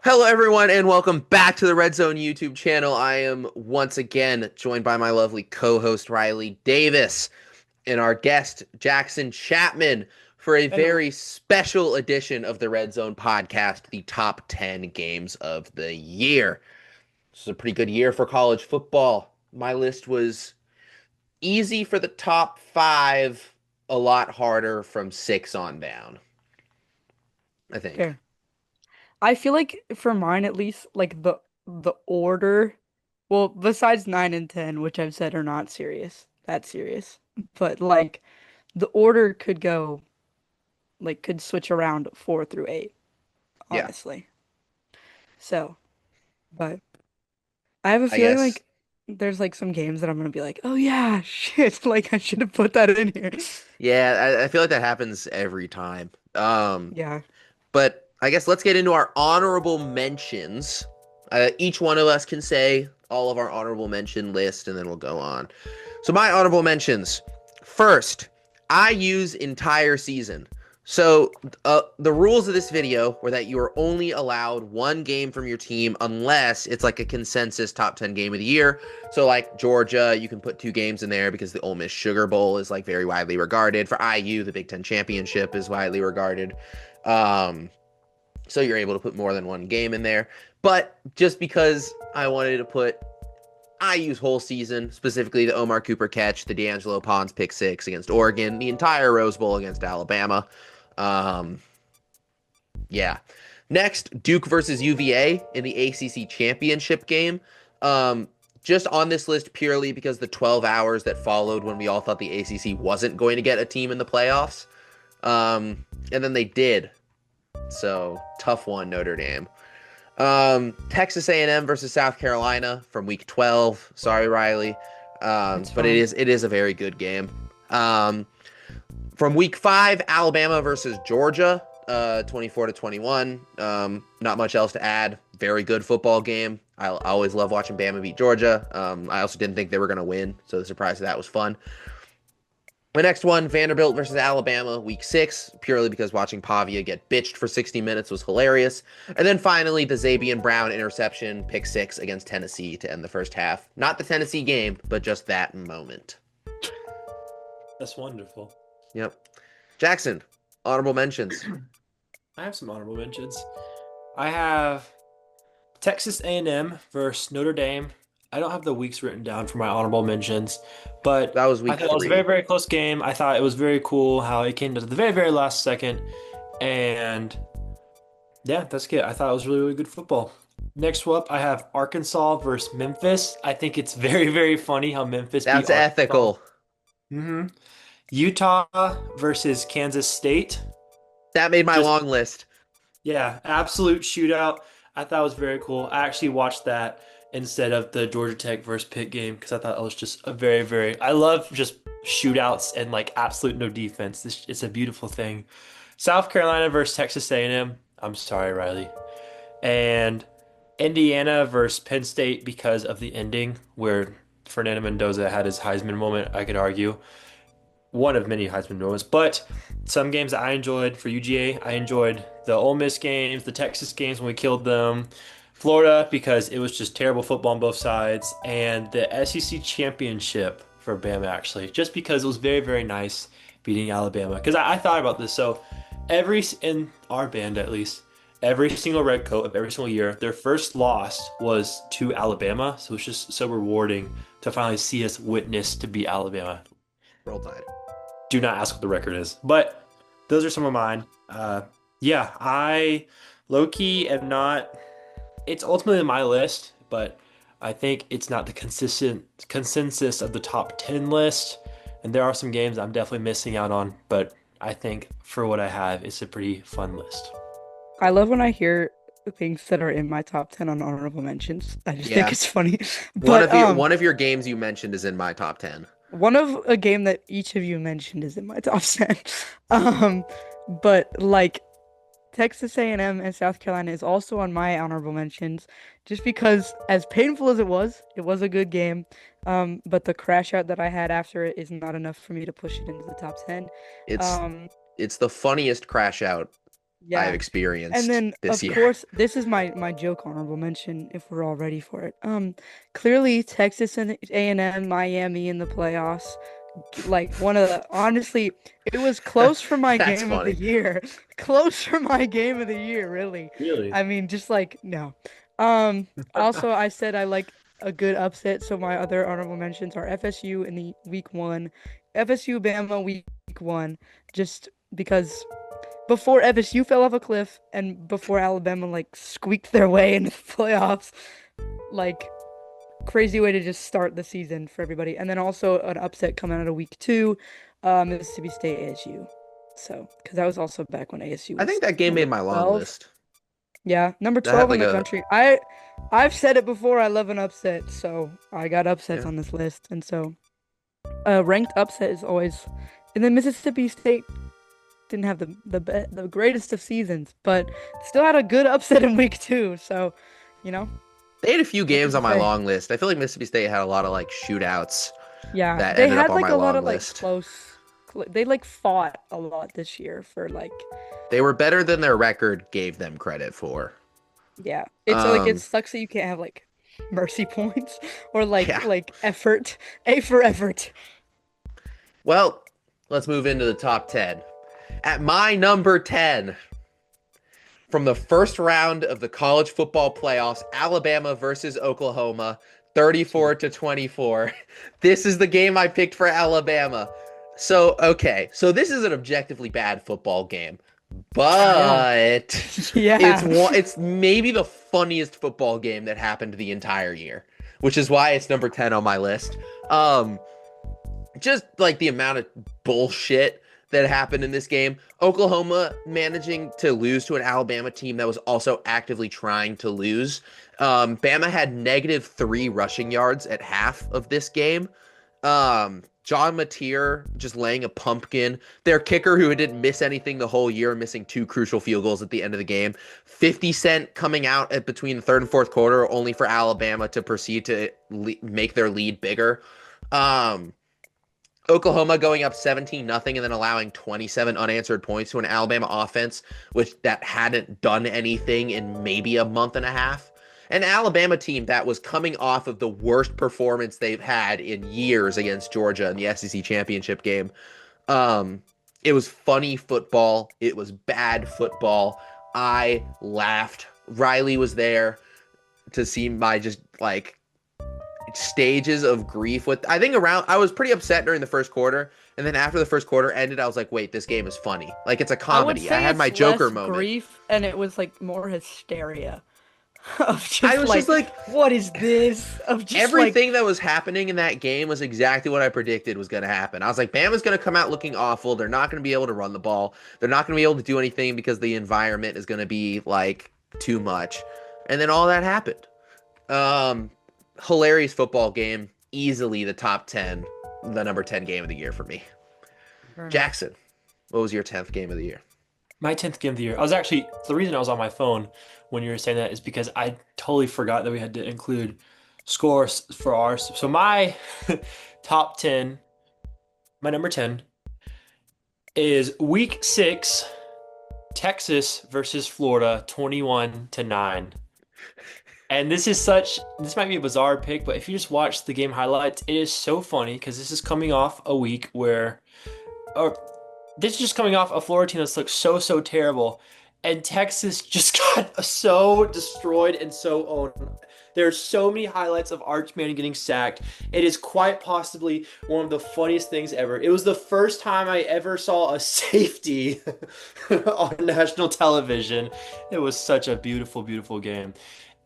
Hello, everyone, and welcome back to the Red Zone YouTube channel. I am once again joined by my lovely co-host Riley Davis and our guest Jackson Chapman for a Hello. very special edition of the Red Zone podcast, the top 10 games of the year. This is a pretty good year for college football. My list was easy for the top five, a lot harder from six on down, I think. Fair. I feel like for mine at least, like the order, well, besides 9 and 10, which I've said are not that serious, but like the order could go could switch around 4 through 8, Yeah, honestly. So, but I have a I feeling guess. like there's like some games that I'm gonna be like, "Oh yeah, shit, like I should have put that in here." Yeah, I feel like that happens every time. Yeah. But I guess let's get into our honorable mentions. Each one of us can say all of our honorable mention list, and then we'll go on. So my honorable mentions. First, I use entire season. So the rules of this video were that you are only allowed one game from your team unless it's like a consensus top 10 game of the year. So like Georgia, you can put two games in there because the Ole Miss Sugar Bowl is like very widely regarded. For IU, the Big Ten Championship is widely regarded. Um, so you're able to put more than one game in there. But just because I wanted to put I use whole season, specifically the Omar Cooper catch, the D'Angelo Pons pick six against Oregon, the entire Rose Bowl against Alabama. Um, yeah. Next, Duke versus UVA in the ACC championship game. Um, just on this list purely because the 12 hours that followed when we all thought the ACC wasn't going to get a team in the playoffs. And then they did. So tough one, Notre Dame. Texas A&M versus South Carolina from Week 12. Sorry, Riley, It's but fine. it is a very good game. From Week 5, Alabama versus Georgia, 24-21. Not much else to add. Very good football game. I always love watching Bama beat Georgia. I also didn't think they were going to win, so the surprise of that was fun. My next one, Vanderbilt versus Alabama, week 6, purely because watching Pavia get bitched for 60 minutes was hilarious. And then finally, the Zabian Brown interception, pick 6 against Tennessee to end the first half. Not the Tennessee game, but just that moment. That's wonderful. Yep. Jackson, honorable mentions. I have some honorable mentions. I have Texas A&M versus Notre Dame. I don't have the weeks written down for my honorable mentions, but That was I week thought it was a very, 3. very close game. I thought it was very cool how it came to the very, very last second. And yeah, that's good. I thought it was really, really good football. Next up, I have Arkansas versus Memphis. I think it's very, very funny how Memphis beat That's Arkansas. ethical. hmm Utah versus Kansas State. That made my Just long list. Yeah, absolute shootout. I thought it was very cool. I actually watched that instead of the Georgia Tech versus Pitt game because I thought it was just a very, very. I love just shootouts and like absolute no defense. It's a beautiful thing. South Carolina versus Texas A&M. I'm sorry, Riley. And Indiana versus Penn State because of the ending where Fernando Mendoza had his Heisman moment, I could argue one of many Heisman moments, but some games that I enjoyed for UGA, I enjoyed the Ole Miss games, the Texas games when we killed them, Florida because it was just terrible football on both sides, and the SEC championship for Bama actually, just because it was very, very nice beating Alabama. Because I thought about this, so in our band at least, every single red coat of every single year, their first loss was to Alabama, so it's just so rewarding to finally see us witness to beat Alabama. Roll Tide. Do not ask what the record is. But those are some of mine. Yeah, I low key am not. It's ultimately my list, but I think it's not the consistent consensus of the top 10 list. And there are some games I'm definitely missing out on, but I think for what I have, it's a pretty fun list. I love when I hear things that are in my top 10 on honorable mentions. I just think Yeah. it's funny. But One of your games you mentioned is in my top 10. one of a game that each of you mentioned is in my top 10. Um, but like Texas A&M and South Carolina is also on my honorable mentions just because as painful as it was a good game. But the crash out that I had after it is not enough for me to push it into the top 10. It's Um, it's the funniest crash out I've Yeah. And experienced then this of year. course, this is my joke honorable mention if we're all ready for it. Clearly Texas and A&M, Miami in the playoffs. Like one of the honestly, it was close for my That's game of the funny. year. Close for my game of the year, really. Really? I mean, just like no. Also I said I like a good upset, so my other honorable mentions are FSU in the week one, FSU Bama week one, just because before FSU fell off a cliff and before Alabama like squeaked their way into the playoffs, like crazy way to just start the season for everybody. And then also an upset coming out of week two, Mississippi State ASU. So, because that was also back when ASU I was think that game number made my long 12. list. Yeah, number That had 12 in like the a country. I've said it before, I love an upset, so I got upsets yeah. on this list. And so, ranked upset is always, and then Mississippi State didn't have the greatest of seasons, but still had a good upset in week two. So, you know, They had a few nothing games to on my say. long list. I feel like Mississippi State had a lot of like shootouts Yeah, that they ended up had on like my a lot long of like list. they like fought a lot this year for like, They were better than their record gave them credit for. yeah. It's like it Um, sucks that you can't have like mercy points or yeah. like effort, A for effort. Well, let's move into the top 10. At my number 10, from the first round of the college football playoffs, Alabama versus Oklahoma, 34-24. This is the game I picked for Alabama. So, okay. So this is an objectively bad football game, Yeah. but Yeah. it's maybe the funniest football game that happened the entire year, which is why it's number 10 on my list. Just like the amount of bullshit that happened in this game. Oklahoma managing to lose to an Alabama team that was also actively trying to lose. Bama had -3 rushing yards at half of this game. John Mateer just laying a pumpkin. Their kicker, who didn't miss anything the whole year, missing 2 crucial field goals at the end of the game. 50 Cent coming out at between the third and fourth quarter, only for Alabama to proceed to make their lead bigger. Oklahoma going up 17-0 and then allowing 27 unanswered points to an Alabama offense which that hadn't done anything in maybe a month and a half. An Alabama team that was coming off of the worst performance they've had in years against Georgia in the SEC championship game. It was funny football. It was bad football. I laughed. Riley was there to see my just like stages of grief with I was pretty upset during the first quarter, and then after the first quarter ended I was like, wait, this game is funny. Like, it's a I would comedy. I say had my it's Joker less moment. grief and it was like more hysteria of just I was like, just like, what is this? Of just everything that was happening in that game was exactly what I predicted was going to happen. I was like, Bama's going to come out looking awful. They're not going to be able to run the ball. They're not going to be able to do anything because the environment is going to be like too much. And then all that happened. Hilarious football game. Easily the top 10, the number 10 game of the year for me. like Jackson, what was your 10th game of the year? My 10th game of the year. I was actually, the reason I was on my phone when you were saying that is because I totally forgot that we had to include scores for ours. So my top 10, my number 10 is week 6, Texas versus Florida, 21-9. And this might be a bizarre pick, but if you just watch the game highlights, it is so funny because this is coming off a week where, or this is just coming off a Florida team that's looked so terrible, and Texas just got so destroyed and so owned. There's so many highlights of Arch Manning getting sacked. It is quite possibly one of the funniest things ever. It was the first time I ever saw a safety on national television. It was such a beautiful, beautiful game.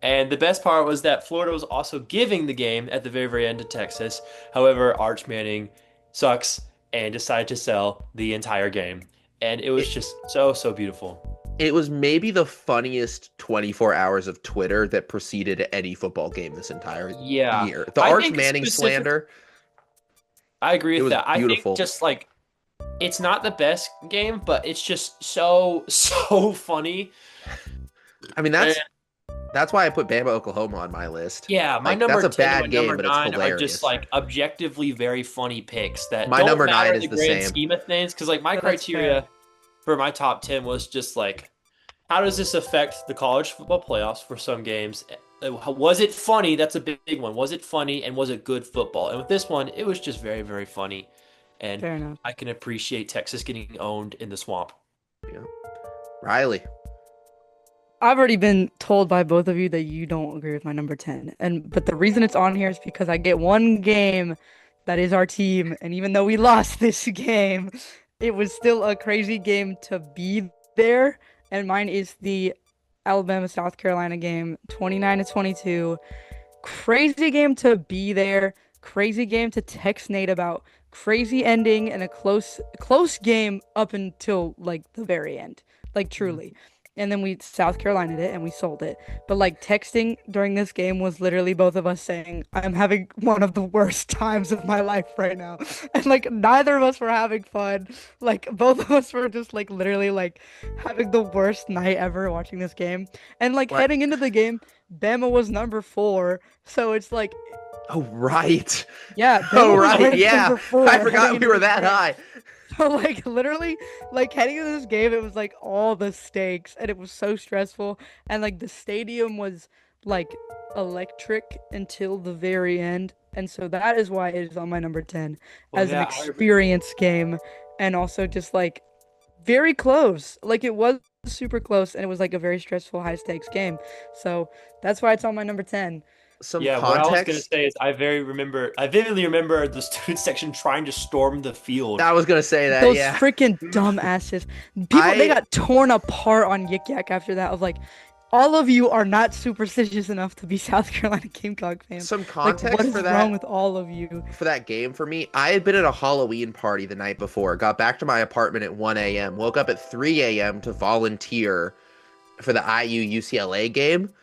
And the best part was that Florida was also giving the game at the very end to Texas. However, Arch Manning sucks and decided to sell the entire game. And it was just so beautiful. It was maybe the funniest 24 hours of Twitter that preceded any football game this entire Yeah. year. The I Arch think Manning slander. I agree It with was that. beautiful. I think just like it's not the best game, but it's just so funny. I mean, that's why I put Bama Oklahoma on my list. Yeah, my Like, number that's a 10 bad and my game, number but it's 9 are hilarious. just like objectively very funny picks that My don't number matter 9 in is the the grand same. scheme of things. Because like my That's criteria fair. for my top 10 was just like how does this affect the college football playoffs for some games? Was it funny? That's a big one. Was it funny and was it good football? And with this one, it was just very, very funny. And Fair enough. I can appreciate Texas getting owned in the swamp. Yeah. Riley. I've already been told by both of you that you don't agree with my number 10. But the reason it's on here is because I get one game that is our team, and even though we lost this game, it was still a crazy game to be there. And mine is the Alabama South Carolina game, 29-22. Crazy game to be there. Crazy game to text Nate about. Crazy ending and a close game up until like the very end. Like truly. And then we South Carolinaed it and we sold it. But like texting during this game was literally both of us saying, I'm having one of the worst times of my life right now. And like neither of us were having fun. Like both of us were just like literally like having the worst night ever watching this game. And like What? heading into the game, Bama was number 4. So it's like, Oh, right. yeah, Oh, Bama was right. ranked Yeah. number 4 I heading forgot we into were this that game. high. So like literally like heading into this game it was like all the stakes and it was so stressful and like the stadium was like electric until the very end and so that is why it is on my number 10 Well, as an yeah, experience game and also just like very close. Like it was super close and it was like a very stressful high stakes game. So that's why it's on my number 10. Some yeah, what I was gonna context. say is I vividly remember the student section trying to storm the field. I was gonna say that. Those Yeah. freaking dumbasses. They got torn apart on Yik Yak after that. I was like, all of you are not superstitious enough to be South Carolina Gamecock fans. Some Like, context what is for wrong that. with all of you? For that game for me, I had been at a Halloween party the night before, got back to my apartment at 1 a.m., woke up at 3 a.m. to volunteer for the IU UCLA game,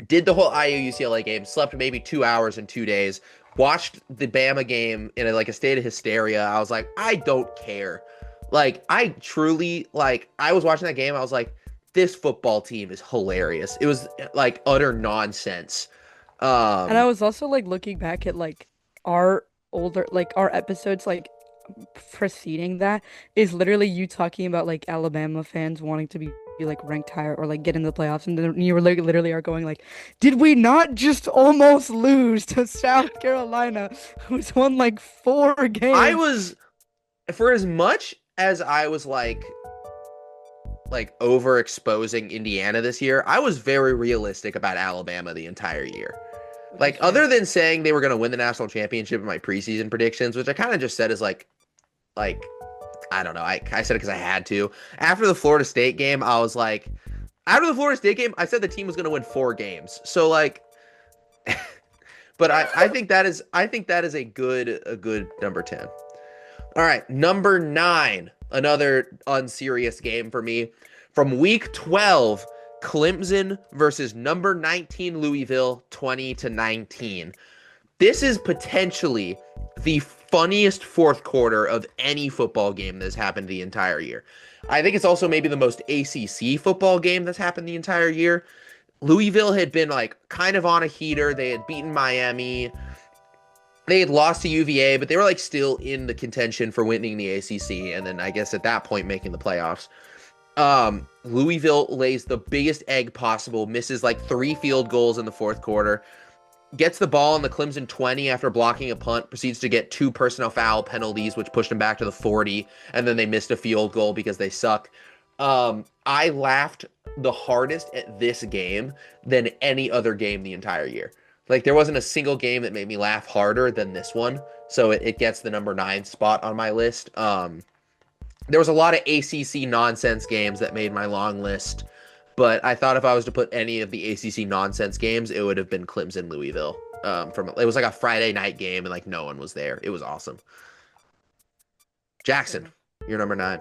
did the whole IU UCLA game, slept maybe 2 hours in 2 days, watched the Bama game in a state of hysteria. I was like, I don't care. Like, I truly, like, I was watching that game, I was like, this football team is hilarious. It was like utter nonsense. And I was also like looking back at like our our episodes like preceding that is literally you talking about like Alabama fans wanting to be like ranked higher or like get in the playoffs and then you were like, literally are going like, did we not just almost lose to South Carolina who's won like 4 games? I was, for as much as I was like overexposing Indiana this year, I was very realistic about Alabama the entire year. Like, other than saying they were going to win the national championship in my preseason predictions, which I kind of just said is like, I don't know. I said it because I had to. After the Florida State game, I was like, after the Florida State game, I said the team was going to win 4 games. So like, but I think that is a good number 10. All right, number 9, another unserious game for me. From week 12, Clemson versus number 19 Louisville, 20-19. This is potentially the funniest fourth quarter of any football game that's happened the entire year. I think it's also maybe the most ACC football game that's happened the entire year. Louisville had been like kind of on a heater. They had beaten Miami. They had lost to UVA, but they were like still in the contention for winning the ACC. And then I guess at that point making the playoffs. Louisville lays the biggest egg possible, misses like 3 field goals in the fourth quarter, gets the ball on the Clemson 20 after blocking a punt, proceeds to get 2 personnel foul penalties, which pushed him back to the 40, and then they missed a field goal because they suck. I laughed the hardest at this game than any other game the entire year. Like, there wasn't a single game that made me laugh harder than this one, so it gets the number 9 spot on my list. There was a lot of ACC nonsense games that made my long list, but I thought if I was to put any of the ACC nonsense games, it would have been Clemson Louisville. It was like a Friday night game and like no one was there. It was awesome. Jackson, you're number 9.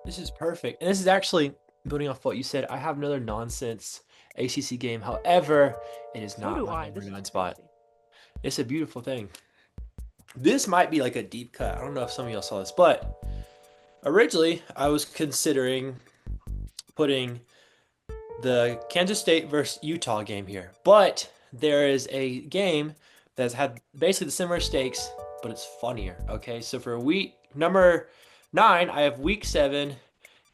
This is perfect. And this is actually building off what you said. I have another nonsense ACC game. However, it is not my number 9 spot. It's a beautiful thing. This might be like a deep cut. I don't know if some of y'all saw this, but originally I was considering putting the Kansas State versus Utah game here. But there is a game that's had basically the similar stakes, but it's funnier. Okay, so for week number 9, I have week 7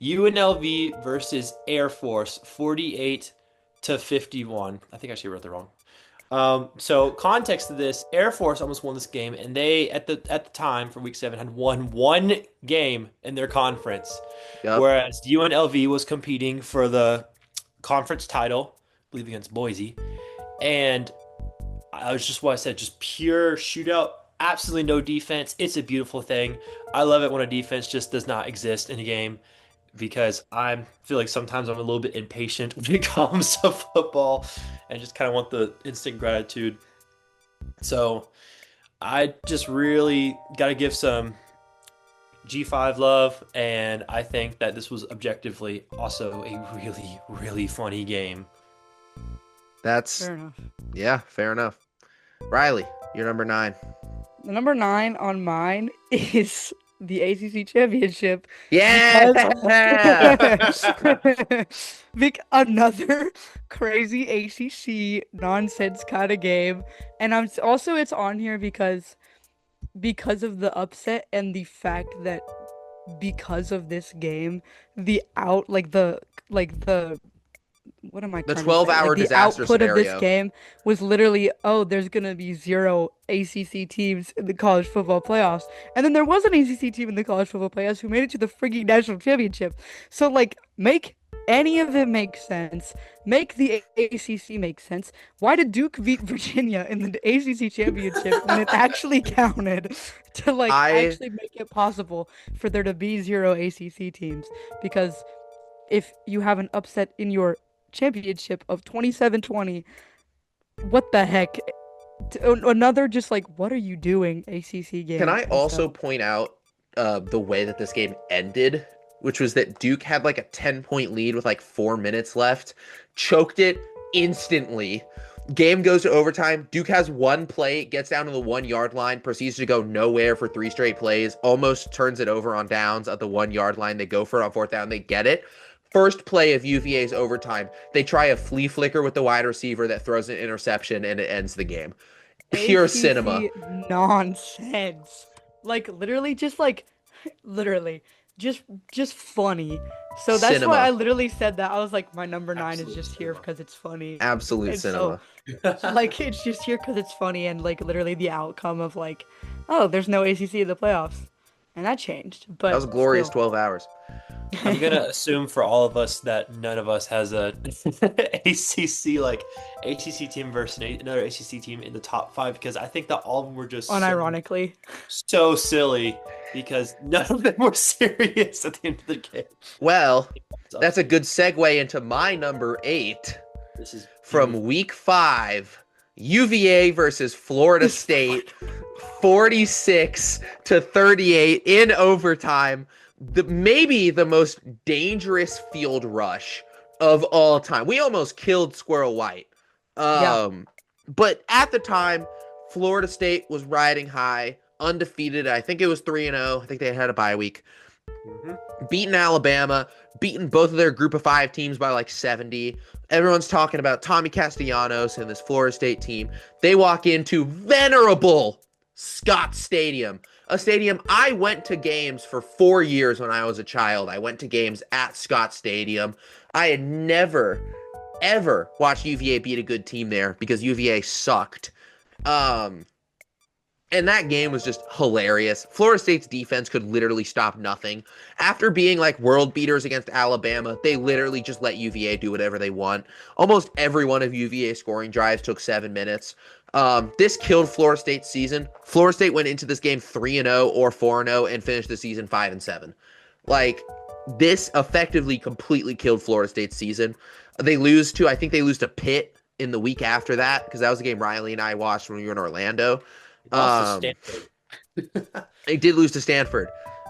UNLV versus Air Force, 48-51. I think I actually wrote that wrong. So context to this, Air Force almost won this game, and they at the time for week 7 had won one game in their conference, Yep. whereas UNLV was competing for the conference title, I believe against Boise, and I was just what I said, just pure shootout, absolutely no defense. It's a beautiful thing. I love it when a defense just does not exist in a game because I feel like sometimes I'm a little bit impatient when it comes to football and just kind of want the instant gratitude. So I just really got to give some G5 love, and I think that this was objectively also a really, really funny game. That's Fair enough. yeah, fair enough. Riley, you're number 9. The number 9 on mine is the ACC championship. Yeah. Another crazy ACC nonsense kind of game, and it's on here because of the upset and the fact that because of this game, the out like the what am I The trying to say? 12-hour the disaster output of scenario. this game was literally, oh, there's gonna be 0 ACC teams in the college football playoffs, and then there was an ACC team in the college football playoffs who made it to the freaking national championship. So like, make any of it make sense. Make the ACC make sense. Why did Duke beat Virginia in the ACC championship when it actually counted to like actually make it possible for there to be 0 ACC teams? Because if you have an upset in your championship of 27-20, what the heck? Another just like, what are you doing, ACC game? Can I also point out the way that this game ended, which was that Duke had like a 10-point lead with like 4 minutes left, choked it instantly. Game goes to overtime. Duke has one play, gets down to the 1-yard line, proceeds to go nowhere for 3 straight plays, almost turns it over on downs at the 1-yard line. They go for it on 4th down. They get it. First play of UVA's overtime, they try a flea flicker with the wide receiver that throws an interception, and it ends the game. Pure ACC cinema. Nonsense. Like literally just funny. So that's Cinema. why I literally said that. I was like, my number 9 is Absolute just here cinema. because it's funny. Absolute And cinema. Like it's just here because it's funny, and like literally the outcome of like, oh, there's no ACC in the playoffs, and that changed. But That was a glorious still. 12 hours. I'm gonna assume for all of us that none of us has a ACC team versus another ACC team in the top 5 because I think that all of them were just Unironically. so silly because none of them were serious at the end of the game. Well, that's a good segue into my number 8 This is from week 5. UVA versus Florida State, 46-38 in overtime. Maybe the most dangerous field rush of all time. We almost killed Squirrel White. But at the time, Florida State was riding high, undefeated. I think it was 3-0. I think they had a bye week. Beaten Alabama, beaten both of their group of 5 teams by like 70. Everyone's talking about Tommy Castellanos and this Florida State team. They walk into venerable Scott Stadium, a stadium I went to games for 4 years when I was a child. I went to games at Scott Stadium. I had never, ever watched UVA beat a good team there because UVA sucked. And that game was just hilarious. Florida State's defense could literally stop nothing. After being like world beaters against Alabama, they literally just let UVA do whatever they want. Almost every one of UVA's scoring drives took 7 minutes. This killed Florida State's season. Florida State went into this game 3-0 or 4-0 and finished the season 5-7. Like, this effectively completely killed Florida State's season. I think they lose to Pitt in the week after that, because that was the game Riley and I watched when we were in Orlando. They did lose to Stanford.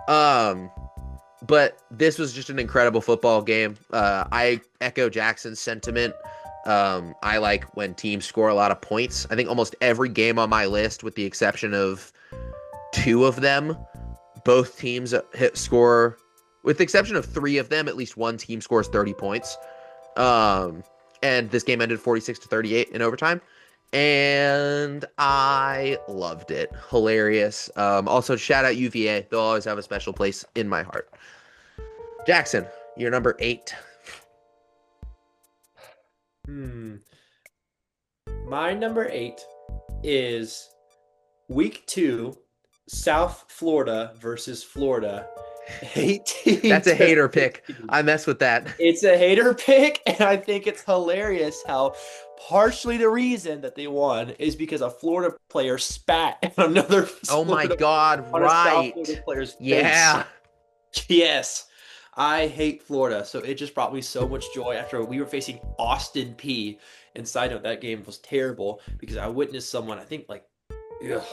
But this was just an incredible football game. I echo Jackson's sentiment. I like when teams score a lot of points. I think almost every game on my list, with the exception of 2 of them, both teams score. With the exception of 3 of them, at least one team scores 30 points. And this game ended 46-38 in overtime. And I loved it. Hilarious. Also, shout out UVA. They'll always have a special place in my heart. Jackson, You're number 8. My number 8 is week 2, South Florida versus Florida. 18 That's a to hater pick. 16. I mess with that. It's a hater pick, and I think it's hilarious how partially the reason that they won is because a Florida player spat on another Oh my Florida- God, on a South right. Florida player's face. Yeah. Yes. I hate Florida, so it just brought me so much joy after we were facing Austin P. And side note, that game was terrible because I witnessed someone, I think like, ugh,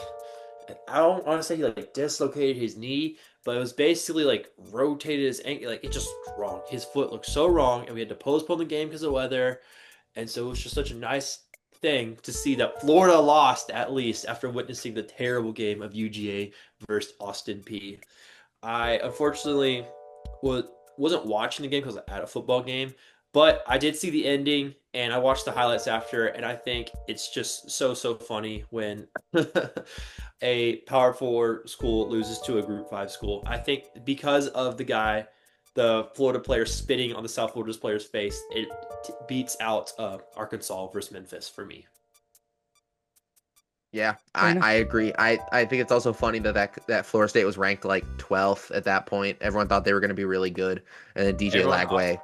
I don't want to say he like dislocated his knee, but it was basically like rotated his ankle, like it just wrong. His foot looked so wrong, and we had to postpone the game because of weather. And so it was just such a nice thing to see that Florida lost at least after witnessing the terrible game of UGA versus Austin P. I unfortunately wasn't watching the game because I was at a football game, but I did see the ending and I watched the highlights after, and I think it's just so funny when a Power 4 school loses to a Group 5 school. I think because of the Florida player spitting on the South Florida player's face, it beats out Arkansas versus Memphis for me. Yeah, Fair enough. I agree. I think it's also funny that Florida State was ranked like 12th at that point. Everyone thought they were going to be really good, and then DJ Lagway.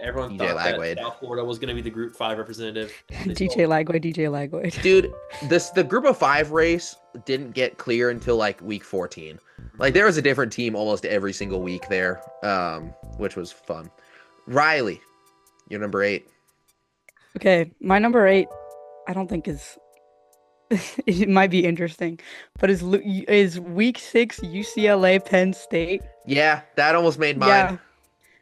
Everyone DJ thought Lagway. that South Florida was going to be the Group 5 representative. DJ Lagway. Dude, the Group of 5 race didn't get clear until like week 14. Like there was a different team almost every single week there, which was fun. Riley, you're number 8. Okay, my number 8, I don't think is. It might be interesting, but is week 6 UCLA Penn State? Yeah, that almost made mine. Yeah,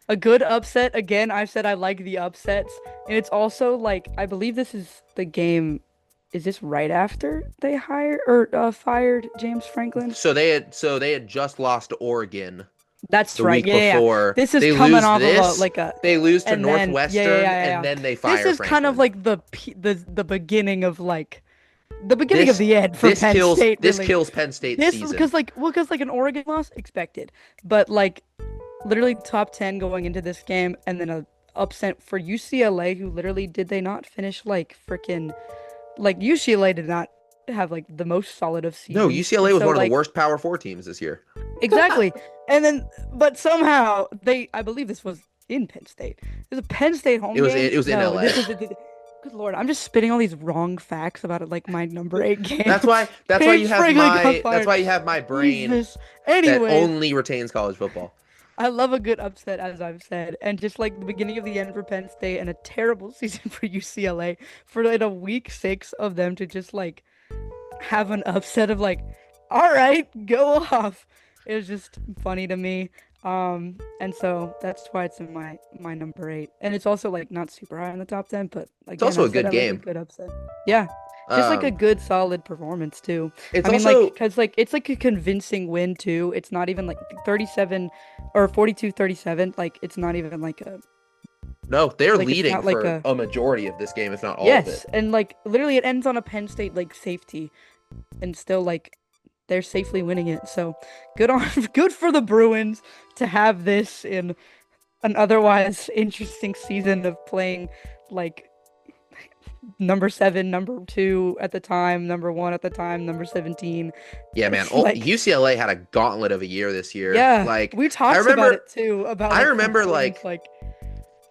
a good upset. Again, I've said I like the upsets, and it's also like I believe this is the game. Is this right after they fired James Franklin? So they had just lost to Oregon That's the right. week Yeah. before. This is They coming lose off this, of a They lose to and then- Northwestern, yeah. and then they fire This is kind of Franklin. like the beginning of like the beginning of the end for This Penn kills State. this really. kills Penn State This season. because like an Oregon loss expected, but like literally top 10 going into this game, and then a upset for UCLA, who literally did they not finish like freaking like UCLA did not have like the most solid of seasons. No, UCLA And was so, one of like, the worst Power 4 teams this year. Exactly, and then but somehow I believe this was in Penn State. It was a Penn State home It was game. in- it was in No, LA. Good lord, I'm just spitting all these wrong facts about it, like my number 8 game. That's why you James have Franklin got that's fired. why you have my brain Jesus. that Anyway, only retains college football. I love a good upset, as I've said, and just like the beginning of the end for Penn State and a terrible season for UCLA, for like a week 6 of them to just like have an upset of like, all right, go off. It was just funny to me. And so that's why it's in my number 8, and it's also like not super high in the top 10, but again, also a I said good I like game. good upset. Yeah, just like a Um, good solid performance too. It's I mean, also like, because like it's like a convincing win too. It's not even like 37 or 42-37. Like it's not even like a no, they're like, it's leading not like for a- a majority of this game, if not all of yes, it. and like literally it ends on a Penn State like safety, and still like they're safely winning it. So good for the Bruins to have this in an otherwise interesting season of playing like number 7, number 2 at the time, number 1 at the time, number 17. Yeah, man. It's like- UCLA had a gauntlet of a year this year. Yeah, like we talked remember- about it too. About I like, remember, performance, like,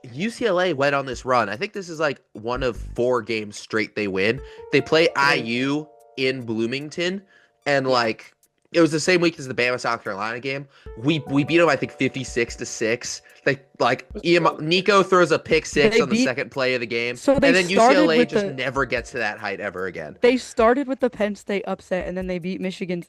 UCLA went on this run. I think this is like one of 4 games straight they win. They play IU in Bloomington, and like it was the same week as the Bama South Carolina game. We beat them, I think 56-6. Nico throws a pick 6 They on the beat- second play of the game, So they and then started UCLA with just the- never gets to that height ever again. They started with the Penn State upset, and then they beat Michigan,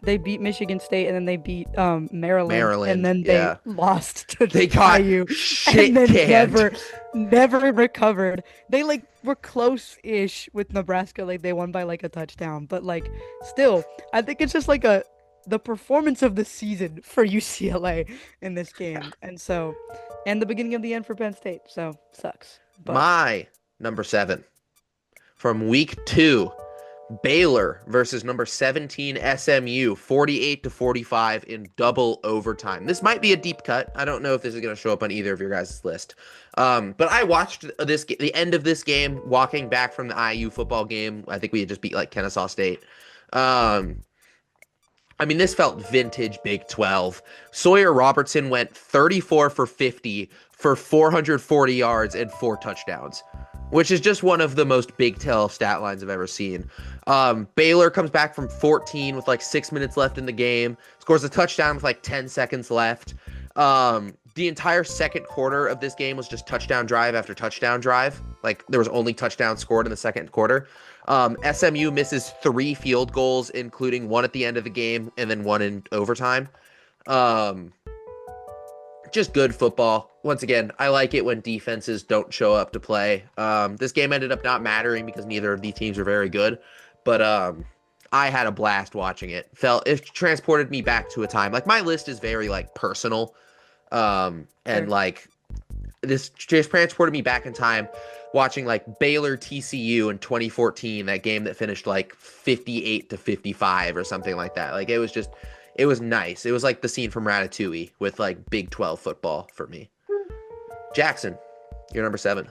they beat Michigan State, and then they beat Maryland, and then they yeah. lost to They got IU, shit and then canned. never recovered. They like were close-ish with Nebraska, like they won by like a touchdown, but like still, I think it's just like the performance of the season for UCLA in this game, and the beginning of the end for Penn State. So sucks. But My number 7 from week 2, Baylor versus number 17 SMU, 48-45 in double overtime. This might be a deep cut. I don't know if this is going to show up on either of your guys' list. But I watched the end of this game walking back from the IU football game. I think we had just beat like Kennesaw State. I mean, this felt vintage Big 12. Sawyer Robertson went 34 for 50 for 440 yards and 4 touchdowns, which is just one of the most Big 12 stat lines I've ever seen. Baylor comes back from 14 with like 6 minutes left in the game, scores a touchdown with like 10 seconds left. The entire second quarter of this game was just touchdown drive after touchdown drive. Like, there was only touchdowns scored in the second quarter. SMU misses 3 field goals, including one at the end of the game and then one in overtime. Just good football. Once again, I like it when defenses don't show up to play. This game ended up not mattering because neither of these teams were very good, but I had a blast watching it. It transported me back to a time. Like, my list is very like personal, and like this just transported me back in time, watching like Baylor TCU in 2014, that game that finished like 58-55 or something like that. Like, it was nice. It was like the scene from Ratatouille with like Big 12 football for me. Jackson, you're number 7.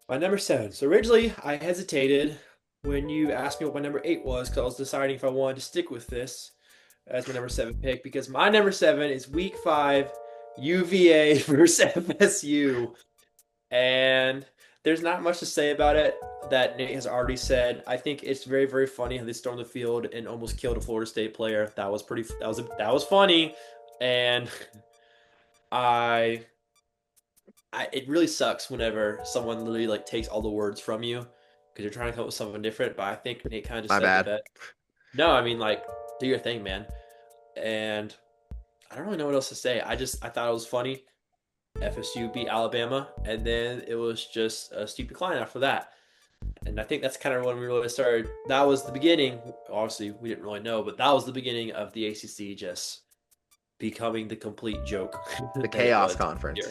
My number 7. So originally I hesitated when you asked me what my number 8 was, because I was deciding if I wanted to stick with this as my number 7 pick, because my number 7 is Week 5 UVA versus FSU. And there's not much to say about it that Nate has already said. I think it's very, very funny how they stormed the field and almost killed a Florida State player. That was funny. And it really sucks whenever someone literally like takes all the words from you because you're trying to come up with something different. But I think Nate kind of just said that. No, I mean, like, do your thing, man. And I don't really know what else to say. I thought it was funny. FSU beat Alabama, and then it was just a steep decline after that. And I think that's kind of when we really started. That was the beginning. Obviously, we didn't really know, but that was the beginning of the ACC just becoming the complete joke. The chaos conference.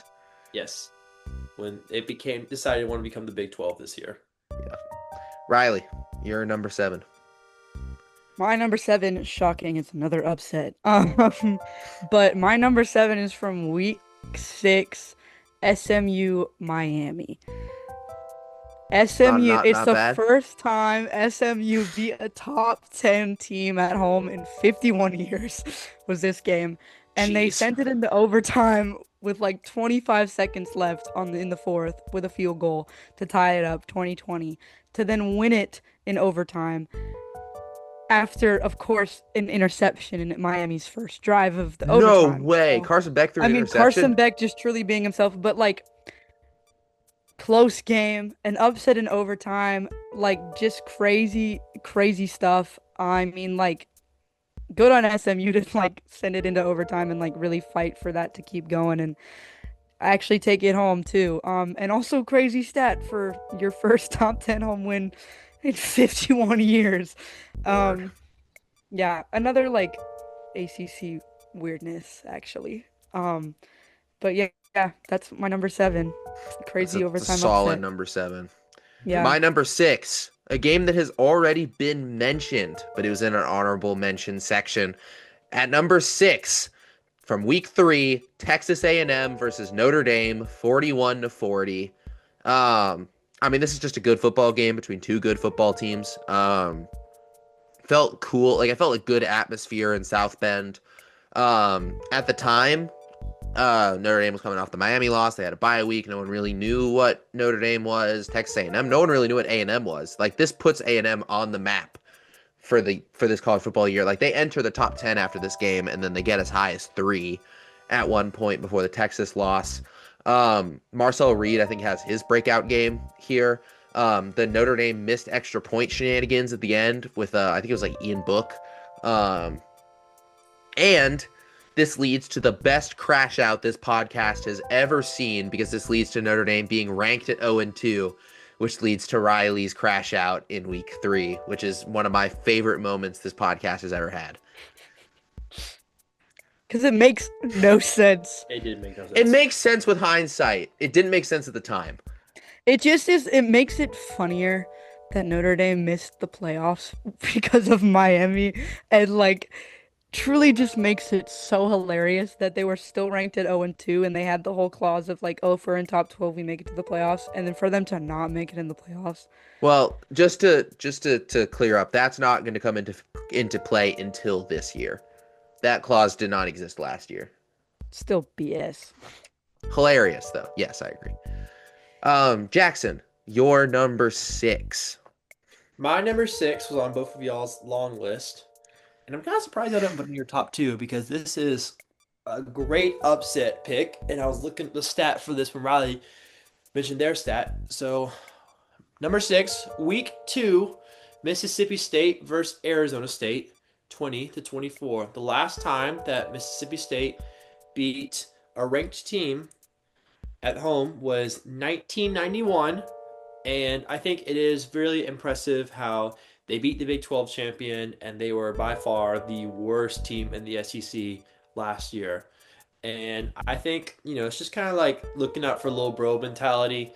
Yes. When it decided to want to become the Big 12 this year. Yeah. Riley, you're number 7. My number 7, shocking, it's another upset. But my number 7 is from Week 6, SMU Miami. SMU, it's the bad. First time SMU beat a top 10 team at home in 51 years was this game. And They sent it into overtime with like 25 seconds left in the fourth with a field goal to tie it up 2020, to then win it in overtime. After, of course, an interception in Miami's first drive of the overtime. No way. So, Carson Beck threw an interception? Carson Beck just truly being himself. But, like, close game, an upset in overtime, like, just crazy, crazy stuff. I mean, like, good on SMU to, like, send it into overtime and, like, really fight for that to keep going and actually take it home, too. And also crazy stat for your first top 10 home win in 51 years. Yeah, another like ACC weirdness actually. But yeah, that's my number 7. Crazy overtime. Solid upset. Number 7. Yeah. My number 6, a game that has already been mentioned, but it was in our honorable mention section. At number 6, from Week 3, Texas A&M versus Notre Dame, 41-40. I mean, this is just a good football game between two good football teams. Felt cool. Like, I felt like good atmosphere in South Bend. At the time, Notre Dame was coming off the Miami loss. They had a bye week. No one really knew what Notre Dame was. Texas A&M, no one really knew what A&M was. Like, this puts A&M on the map for this college football year. Like, they enter the top 10 after this game, and then they get as high as 3 at one point before the Texas loss. Marcel Reed, I think, has his breakout game here. The Notre Dame missed extra point shenanigans at the end with, I think it was like Ian Book. And this leads to the best crash out this podcast has ever seen, because this leads to Notre Dame being ranked at 0-2, which leads to Riley's crash out in Week 3, which is one of my favorite moments this podcast has ever had. Because it makes no sense. It did make no sense. It makes sense with hindsight. It didn't make sense at the time. It just is. It makes it funnier that Notre Dame missed the playoffs because of Miami and like truly just makes it so hilarious that they were still ranked at 0-2 and they had the whole clause of like, oh, if we're in top 12, we make it to the playoffs, and then for them to not make it in the playoffs, Well, just to clear up, that's not going to come into play until this year. That clause did not exist last year. still BS. Hilarious though. Yes, I agree. Jackson, your number 6. My number 6 was on both of y'all's long list. And I'm kind of surprised I didn't put it in your top 2 because this is a great upset pick. And I was looking at the stat for this when Riley mentioned their stat. So, number 6, week 2, Mississippi State versus Arizona State, 20-24. The last time that Mississippi State beat a ranked team at home was 1991. And I think it is really impressive how they beat the Big 12 champion, and they were by far the worst team in the SEC last year. And I think, it's just kind of like looking out for little bro mentality.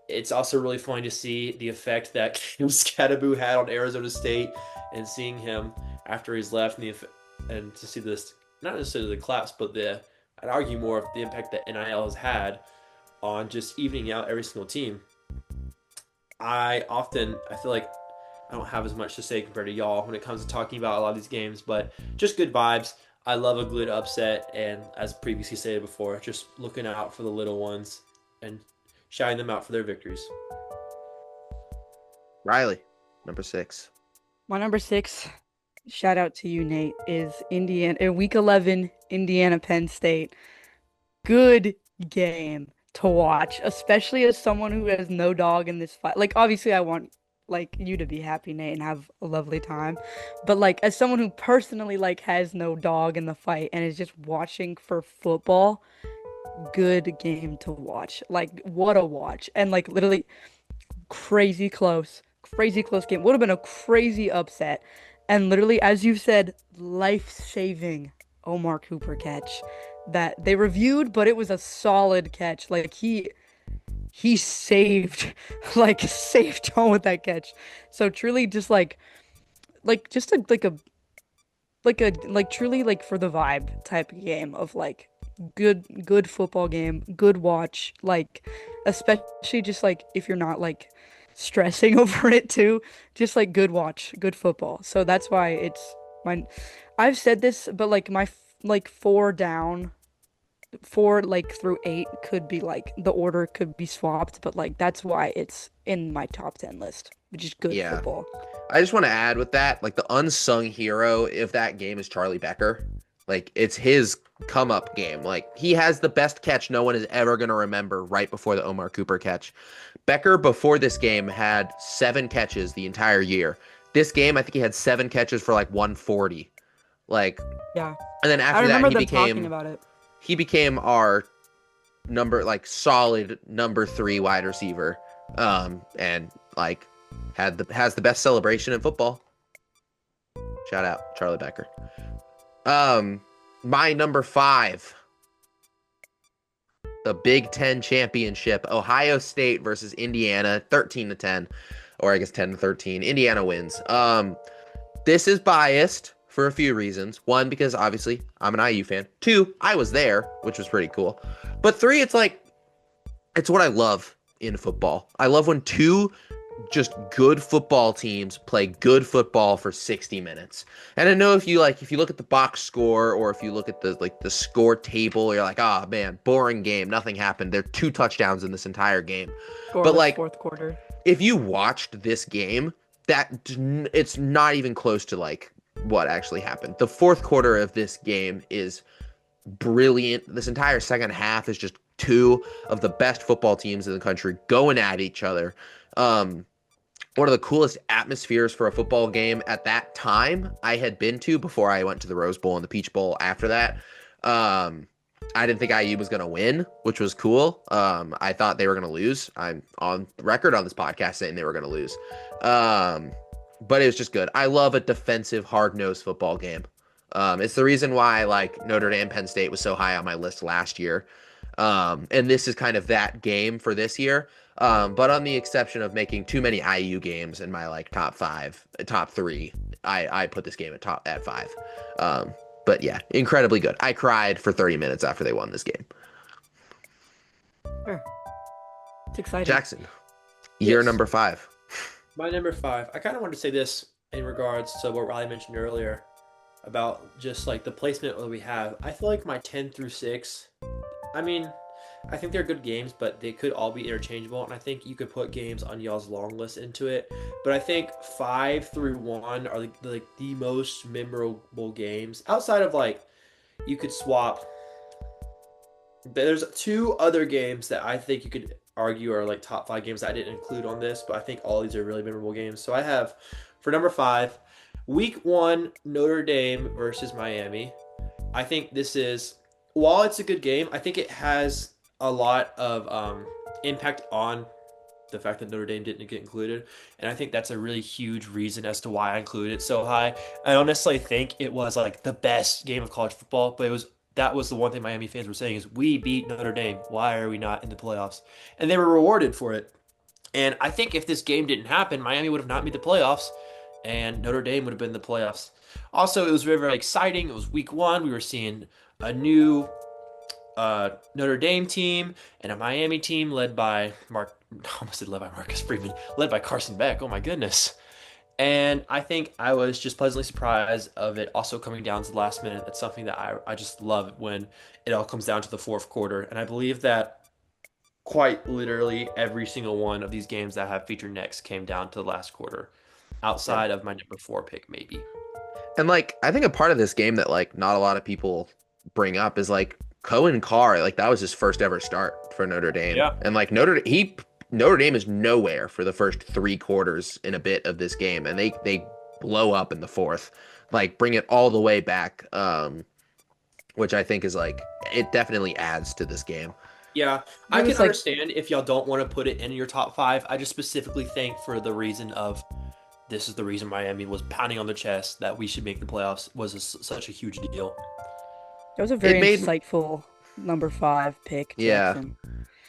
It's also really funny to see the effect that Cam Skattebo had on Arizona State, and seeing him after he's left, and to see this, not necessarily the collapse, but I'd argue more of the impact that NIL has had on just evening out every single team. I feel like I don't have as much to say compared to y'all when it comes to talking about a lot of these games, but just good vibes. I love a good upset, and as previously stated before, just looking out for the little ones and shouting them out for their victories. Riley, number 6. My number 6, shout out to you, Nate, is Indiana in week 11, Indiana Penn State. Good game to watch, especially as someone who has no dog in this fight. Like, obviously I want like you to be happy, Nate, and have a lovely time, but like as someone who personally like has no dog in the fight and is just watching for football, good game to watch. Like, what a watch. And like literally crazy close game. Would have been a crazy upset. And literally, as you said, life-saving Omar Cooper catch that they reviewed, but it was a solid catch. Like he saved home with that catch. So truly just just truly like for the vibe type of game of like good football game, good watch, like especially just like if you're not like stressing over it too, just like good watch, good football. So that's why it's I've said this, but like my like 4 like through 8 could be like the order could be swapped, but like that's why it's in my top 10 list, which is good football. I just want to add with that, like the unsung hero of that game is Charlie Becker. Like, it's his come up game. Like, he has the best catch no one is ever going to remember right before the Omar Cooper catch. Becker, before this game, had 7 catches the entire year. This game, I think he had 7 catches for like 140. Like, yeah. And then after that, talking about it. He became our solid number 3 wide receiver. And like has the best celebration in football. Shout out Charlie Becker. My number 5, the Big Ten championship, Ohio State versus Indiana, 13-10, or I guess 10-13. Indiana wins. This is biased for a few reasons. 1, because obviously I'm an IU fan. 2, I was there, which was pretty cool. But 3, it's what I love in football. I love when 2 just good football teams play good football for 60 minutes. And I know if you look at the box score, or if you look at the score table, you're like, oh man, boring game, nothing happened. There are 2 touchdowns in this entire game. But like fourth quarter. If you watched this game, it's not even close to like what actually happened. The fourth quarter of this game is brilliant. This entire second half is just 2 of the best football teams in the country going at each other. One of the coolest atmospheres for a football game at that time I had been to before I went to the Rose Bowl and the Peach Bowl after that. I didn't think IU was going to win, which was cool. I thought they were going to lose. I'm on record on this podcast saying they were going to lose. But it was just good. I love a defensive, hard-nosed football game. It's the reason why like Notre Dame Penn State was so high on my list last year. And this is kind of that game for this year. But on the exception of making too many IU games in my like top three, I put this game at 5. But yeah, incredibly good. I cried for 30 minutes after they won this game. Sure. It's exciting. Jackson, your Yes. number 5. My number 5. I kind of wanted to say this in regards to what Riley mentioned earlier about just like the placement that we have. I feel like my 10 through 6, I mean, I think they're good games, but they could all be interchangeable. And I think you could put games on y'all's long list into it. But I think 5 through 1 are like the most memorable games outside of like you could swap. There's 2 other games that I think you could argue are like top 5 games that I didn't include on this, but I think all these are really memorable games. So I have for number 5, Week 1 Notre Dame versus Miami. I think this is, while it's a good game, I think it has a lot of impact on the fact that Notre Dame didn't get included, and I think that's a really huge reason as to why I included it so high. I don't necessarily think it was like the best game of college football, but that was the one thing Miami fans were saying is we beat Notre Dame. Why are we not in the playoffs? And they were rewarded for it. And I think if this game didn't happen, Miami would have not made the playoffs, and Notre Dame would have been in the playoffs. Also, it was very, very exciting. It was week 1. We were seeing a new Notre Dame team and a Miami team led by Marcus Freeman, led by Carson Beck. Oh my goodness. And I think I was just pleasantly surprised of it also coming down to the last minute. That's something that I just love when it all comes down to the fourth quarter. And I believe that quite literally every single one of these games that have featured next came down to the last quarter, outside of my number 4 pick, maybe. And like, I think a part of this game that like not a lot of people bring up is like Cohen Carr, like that was his first ever start for Notre Dame. Yeah. And like Notre Dame is nowhere for the first 3 quarters in a bit of this game, and they blow up in the fourth, like bring it all the way back, which I think is like it definitely adds to this game. Yeah, I It can was like- understand if y'all don't want to put it in your top 5. I just specifically think for the reason of this is the reason Miami was pounding on the chest that we should make the playoffs was such a huge deal. That was a very made- insightful number 5 pick. Yeah. Jackson.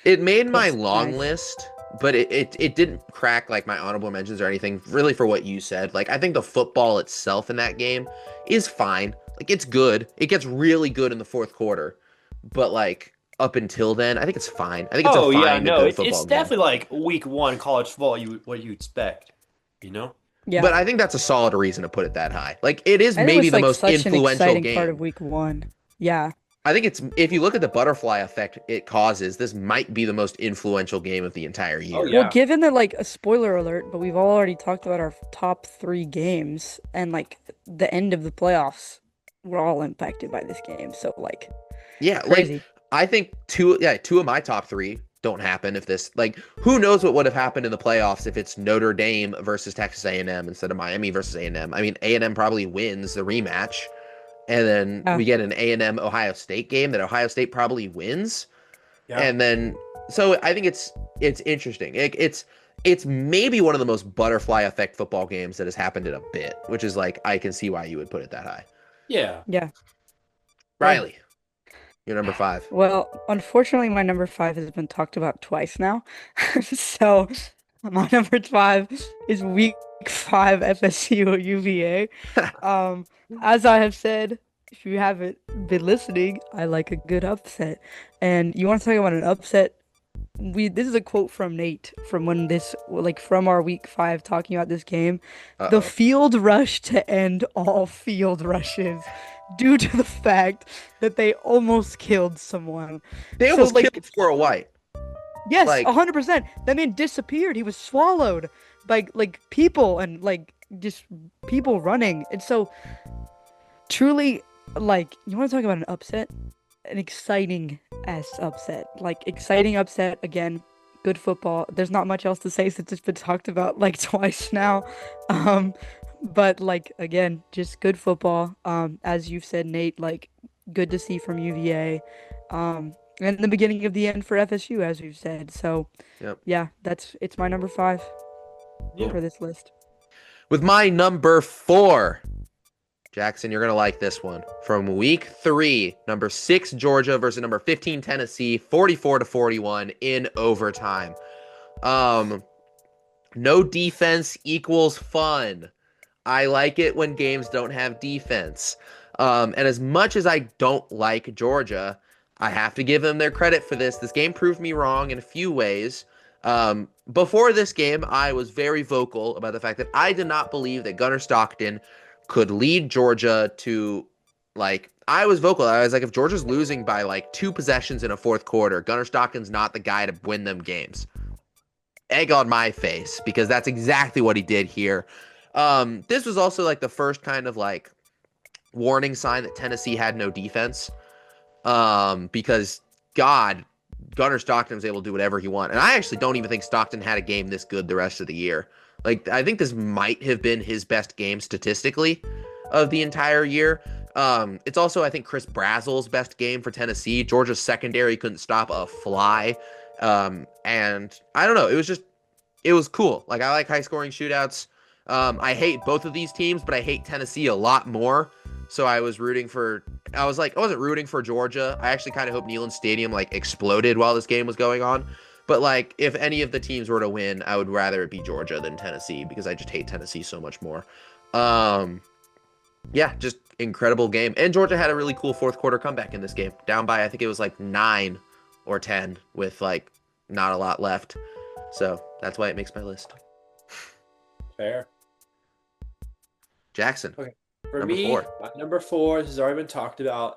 It made my That's long nice. list, but it didn't crack like my honorable mentions or anything really for what you said. Like I think the football itself in that game is fine. Like it's good. It gets really good in the fourth quarter, but like up until then, I think it's fine. I think it's a fine to good football it's game. definitely like week 1 college football. What you expect, you know? Yeah. But I think that's a solid reason to put it that high. Like it is I think it maybe was, the like, most such an influential exciting game. part of week 1. Yeah. I think it's, if you look at the butterfly effect it causes, this might be the most influential game of the entire year. Oh, yeah. Well, given that, like, a spoiler alert, but we've already talked about our top 3 games, and like the end of the playoffs, we're all impacted by this game. So like, Yeah, crazy. like I think 2 of my top 3 don't happen if this, like, who knows what would have happened in the playoffs if it's Notre Dame versus Texas A&M instead of Miami versus A&M. I mean, A&M probably wins the rematch, and then Yeah. we get an A&M Ohio State game that Ohio State probably wins. Yeah. And then, so I think it's interesting. It's maybe one of the most butterfly effect football games that has happened in a bit, which is like, I can see why you would put it that high. Yeah. Yeah. Riley, you're number 5. Well, unfortunately, my number 5 has been talked about twice now. So my number 5 is week 5 FSU UVA. As I have said, if you haven't been listening, I like a good upset. And you want to talk about an upset? This is a quote from Nate from our week 5 talking about this game. Uh-oh. The field rush to end all field rushes due to the fact that they almost killed someone. They So, almost like, killed Flora White. Yes, Like- 100%. That man disappeared. He was swallowed by like people and like just people running. And so truly, like, you want to talk about an upset? An exciting ass upset. Like, exciting upset again. Good football. There's not much else to say since it's been talked about like twice now. But like again, just good football. As you've said, Nate, like good to see from UVA. And the beginning of the end for FSU, as we've said. So, Yep. yeah, it's my number 5 Yeah. for this list. With my number 4, Jackson, you're going to like this one. From week 3, number 6 Georgia versus number 15 Tennessee, 44-41 in overtime. Um, no defense equals fun. I like it when games don't have defense. And as much as I don't like Georgia, I have to give them their credit for this. This game proved me wrong in a few ways. Before this game, I was very vocal about the fact that I did not believe that Gunnar Stockton could lead Georgia to, like, I was vocal. I was like, if Georgia's losing by like 2 possessions in a fourth quarter, Gunnar Stockton's not the guy to win them games. Egg on my face, because that's exactly what he did here. This was also like the first kind of like warning sign that Tennessee had no defense. Because God, Gunnar Stockton was able to do whatever he wanted. And I actually don't even think Stockton had a game this good the rest of the year. Like, I think this might have been his best game statistically of the entire year. It's also, I think, Chris Brazel's best game for Tennessee. Georgia's secondary couldn't stop a fly. And I don't know. It was cool. Like, I like high scoring shootouts. I hate both of these teams, but I hate Tennessee a lot more. So I wasn't rooting for Georgia. I actually kind of hope Neyland Stadium like exploded while this game was going on. But like, if any of the teams were to win, I would rather it be Georgia than Tennessee, because I just hate Tennessee so much more. Yeah, just incredible game. And Georgia had a really cool fourth quarter comeback in this game. Down by, I think it was like 9 or 10 with like not a lot left. So that's why it makes my list. Fair. Jackson. Okay. For Number me, 4. my number 4, this has already been talked about,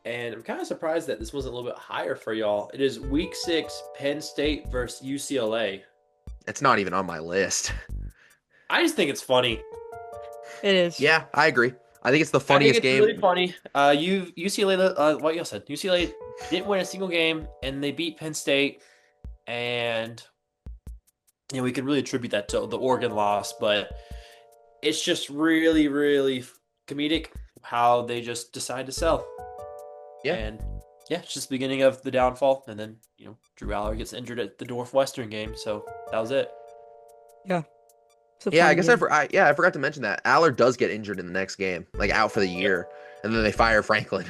and I'm kind of surprised that this wasn't a little bit higher for y'all. It is Week 6, Penn State versus UCLA. It's not even on my list. I just think it's funny. It is. Yeah, I agree. I think it's the funniest game. Really funny. UCLA. What you said? UCLA didn't win a single game, and they beat Penn State, and we can really attribute that to the Oregon loss, but it's just really, really comedic how they just decide to sell. Yeah. And yeah, it's just the beginning of the downfall. And then, Drew Aller gets injured at the Northwestern game. So that was it. Yeah. Yeah, I guess I forgot to mention that. Aller does get injured in the next game, like out for the year. And then they fire Franklin.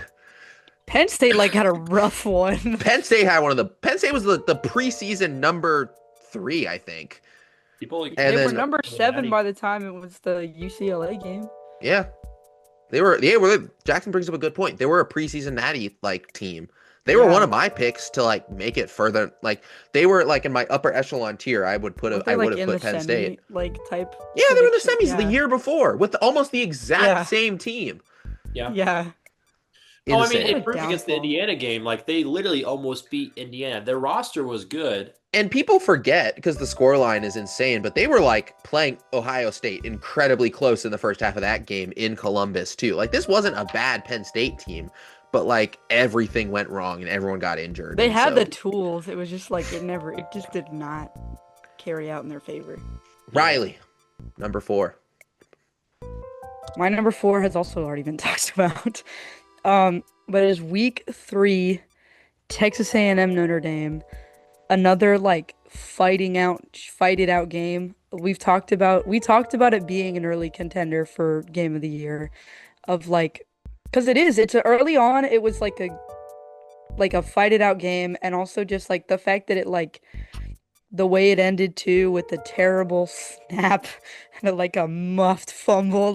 Penn State had a rough one. Penn State was the preseason number 3, I think. They were number 7 by the time it was the UCLA game. Yeah. Jackson brings up a good point. They were a preseason natty team. They were one of my picks to make it further. Like, they were in my upper echelon tier. I would have put Penn State. Type. Yeah, they were in the semis the year before with almost the exact same team. Yeah. Yeah. Oh, I mean, it proved against the Indiana game. They literally almost beat Indiana. Their roster was good. And people forget, because the scoreline is insane, but they were playing Ohio State incredibly close in the first half of that game in Columbus too. This wasn't a bad Penn State team, but everything went wrong and everyone got injured. They had the tools. It was just it just did not carry out in their favor. Riley, number 4. My number 4 has also already been talked about. But it is Week 3, Texas A&M Notre Dame. Another fight it out game. We talked about it being an early contender for game of the year, because it's early on. It was a fight it out game, and also just the fact that it the way it ended too, with the terrible snap and a muffed fumble,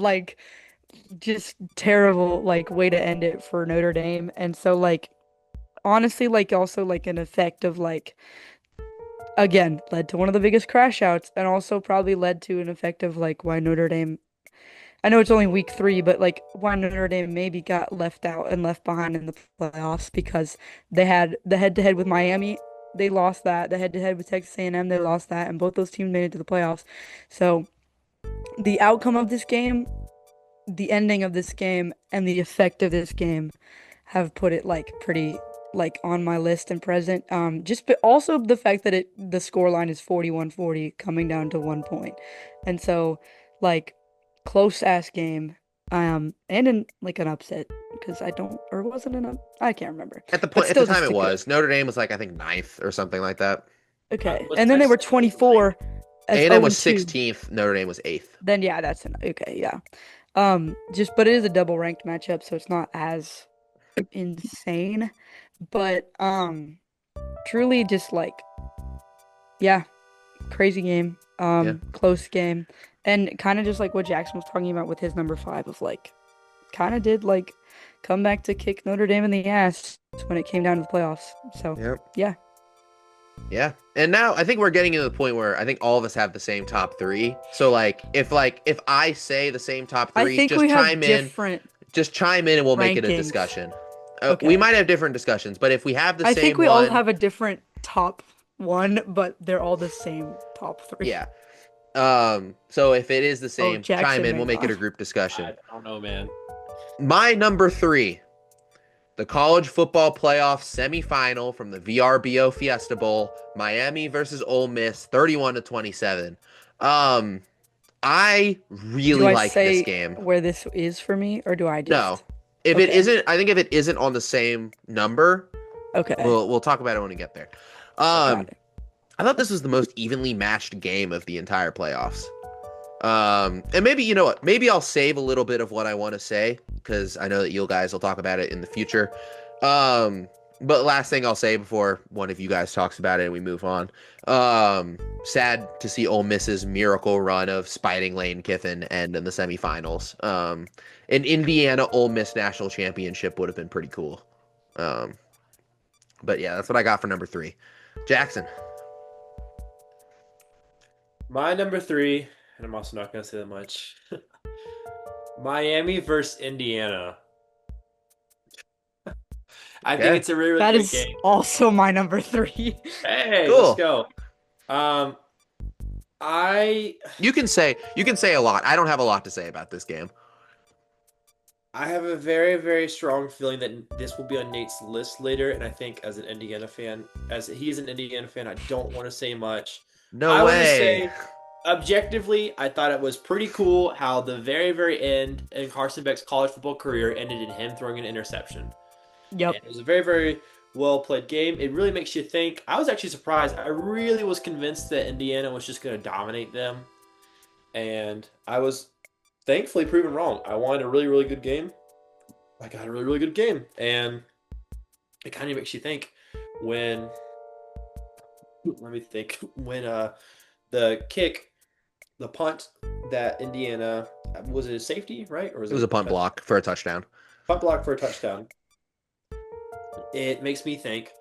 just terrible way to end it for Notre Dame. And so honestly, also an effect of again, led to one of the biggest crash outs, and also probably led to an effect of why Notre Dame, I know it's only Week 3, but why Notre Dame maybe got left out and left behind in the playoffs, because they had the head-to-head with Miami, they lost that. The head-to-head with Texas A&M, they lost that, and both those teams made it to the playoffs. So the outcome of this game, the ending of this game, and the effect of this game have put it pretty on my list and present. But also the fact that the scoreline is 41-40 coming down to 1 point. And so close ass game. And in an upset, because I can't remember. At the time it was. Notre Dame was I think 9th or something like that. Okay. And then they were 24. A&M was 16th, Notre Dame was 8th. Then yeah, that's okay, yeah. But it is a double ranked matchup, so it's not as insane. But truly just yeah, crazy game, Yeah. close game, and kind of just like what Jackson was talking about with his number 5 of like, kind of did like come back to kick Notre Dame in the ass when it came down to the playoffs. So Yep. yeah, Yeah. And now I think we're getting to the point where I think all of us have the same top three. So if I say the same top I three, think just we have chime in. different. Just chime in and we'll make it a rankings. discussion. Okay. We might have different discussions, but if we have the I same think we one, all have a different top 1, but they're all the same top 3. yeah. So if it is the same, Jackson chime in. may We'll make it a not. group discussion. I don't know, man. My number 3, the college football playoff semifinal from the VRBO Fiesta Bowl, Miami versus Ole Miss, 31-27. I really Do I like say this game. where this is for me, or do I just? No, if it Okay. isn't, I think if it isn't on the same number, Okay. we'll talk about it when we get there. Got it. I thought this was the most evenly matched game of the entire playoffs. And maybe, you know what? Maybe I'll save a little bit of what I want to say because I know that you guys will talk about it in the future. But last thing I'll say before one of you guys talks about it and we move on. Sad to see Ole Miss's miracle run of spiting Lane Kiffin end in the semifinals. An Indiana Ole Miss national championship would have been pretty cool. But yeah, that's what I got for number 3. Jackson. My number 3, and I'm also not going to say that much. Miami versus Indiana. I think Okay. it's a really, really That good is game. also my number 3. Hey, Cool. let's go. I You can say a lot. I don't have a lot to say about this game. have a very, very strong feeling that this will be on Nate's list later, and I think as an Indiana fan, as he's an Indiana fan, I don't want to say much. No I want to way. say, objectively, I thought it was pretty cool how the very, very end in Carson Beck's college football career ended in him throwing an interception. Yep. And it was a very, very well played game. It really makes you think. I was actually surprised. I really was convinced that Indiana was just going to dominate them. And I was thankfully proven wrong. I wanted a really, really good game. I got a really, really good game. And it kind of makes you think when, the punt that Indiana, was it a safety, right? Or It was a punt block for a touchdown. Punt block for a touchdown. It makes me think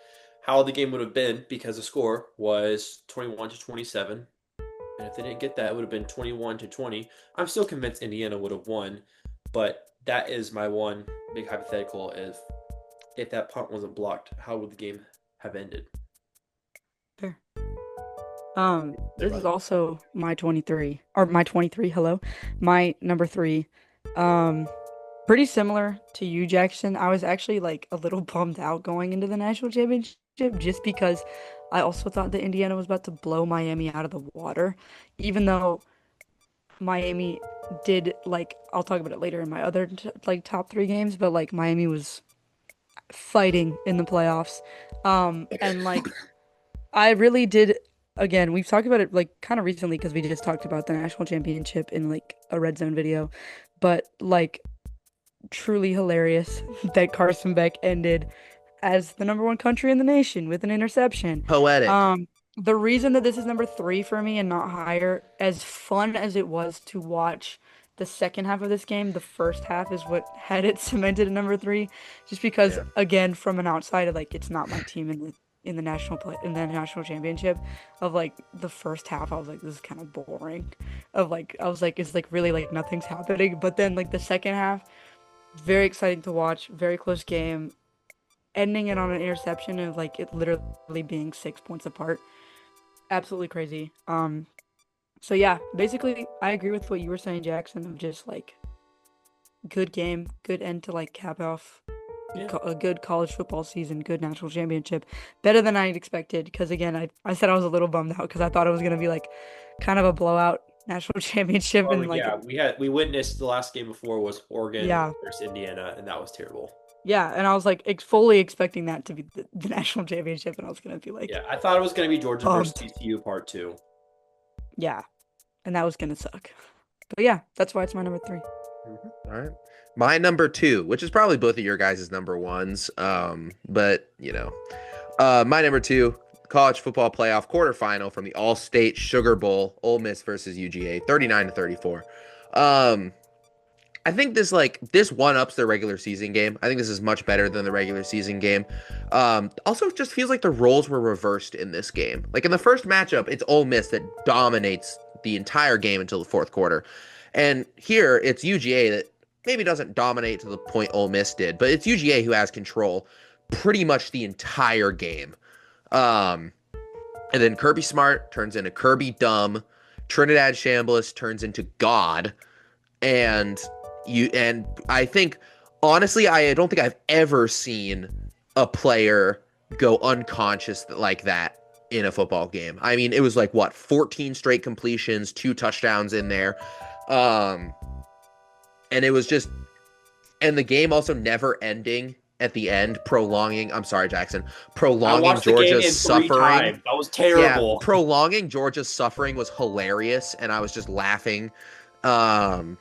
how the game would have been because the score was 21-27. And if they didn't get that, it would have been 21-20. I'm still convinced Indiana would have won, but that is my one big hypothetical if that punt wasn't blocked, how would the game have ended? Fair. This is also my 23 or my 23. Hello, my number 3. Pretty similar to you, Jackson. I was actually like a little bummed out going into the national championship just because I also thought that Indiana was about to blow Miami out of the water, even though Miami did, like, I'll talk about it later in my other like top 3 games, but like Miami was fighting in the playoffs. And like I really did. Again, we've talked about it like kind of recently because we just talked about the national championship in like a Red Zone video, but like truly hilarious that Carson Beck ended as the number 1 country in the nation with an interception. Poetic. The reason that this is number 3 for me and not higher, as fun as it was to watch the second half of this game, the first half is what had it cemented at number 3. Just because, Yeah. again, from an outsider, like it's not my team in the national championship. Of like the first half, I was like, this is kind of boring. Of like, I was like, it's like really like nothing's happening. But then like the second half, very exciting to watch, very close game, ending it on an interception of like it literally being 6 points apart. Absolutely crazy. So yeah, basically I agree with what you were saying, Jackson, of just like good game, good end to like cap off Yeah. a good college football season, good national championship, better than I expected. Because again, I said I was a little bummed out because I thought it was gonna be like kind of a blowout national championship Oh, and like yeah, we witnessed the last game before was Oregon Yeah. versus Indiana, and that was terrible. yeah, and I was like fully expecting that to be the national championship, and I was gonna be like Yeah, I thought it was going to be Georgia versus Pumped. TCU part 2. yeah, and that was gonna suck. But yeah, that's why it's my number 3. All right. My number 2, which is probably both of your guys' number 1s. But you know, my number 2, college football playoff quarterfinal from the All-State Sugar Bowl, Ole Miss versus UGA, 39-34. I think this one-ups their regular season game. I think this is much better than the regular season game. Also, it just feels like the roles were reversed in this game. Like in the first matchup, it's Ole Miss that dominates the entire game until the fourth quarter. And here, it's UGA that maybe doesn't dominate to the point Ole Miss did, but it's UGA who has control pretty much the entire game. And then Kirby Smart turns into Kirby Dumb. Trinidad Shambliss turns into God. And I think, honestly, I don't think I've ever seen a player go unconscious like that in a football game. I mean, it was 14 straight completions, 2 touchdowns in there. And it was just, and the game also never ending at the end, prolonging Georgia's suffering. That was terrible. Yeah, prolonging Georgia's suffering was hilarious, and I was just laughing. The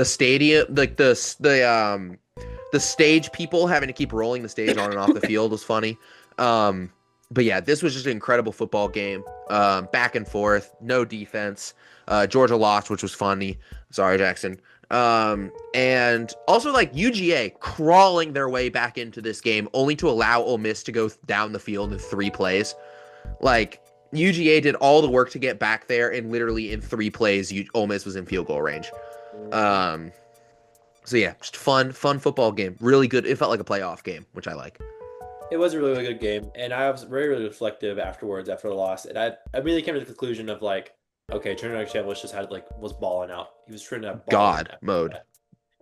stadium, the stage people having to keep rolling the stage on and off the field was funny. But yeah, this was just an incredible football game. Back and forth, no defense. Georgia lost, which was funny. Sorry, Jackson. And also UGA crawling their way back into this game only to allow Ole Miss to go down the field in 3 plays. UGA did all the work to get back there, and literally in 3 plays, Ole Miss was in field goal range. So yeah, just fun football game. Really good. It felt like a playoff game, which I like. It was a really, really good game, and I was very, really reflective afterwards after the loss, and I really came to the conclusion of okay, Trinidad Shambliss just was balling out. He was Trinidad God mode.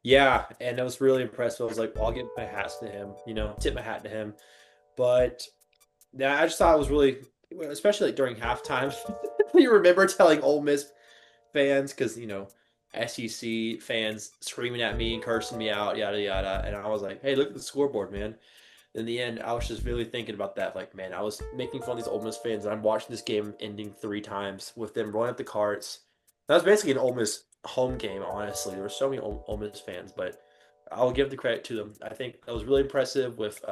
Yeah, and I was really impressed. I was like, well, I'll give my hats to him, tip my hat to him. But yeah, I just thought it was really, especially during halftime. You remember telling Ole Miss fans, because SEC fans screaming at me and cursing me out, yada yada, and I was like, hey, look at the scoreboard, man. In the end, I was just really thinking about that. Man, I was making fun of these Ole Miss fans, and I'm watching this game ending 3 times with them rolling up the carts. That was basically an Ole Miss home game, honestly. There were so many Ole Miss fans, but I'll give the credit to them. I think that was really impressive with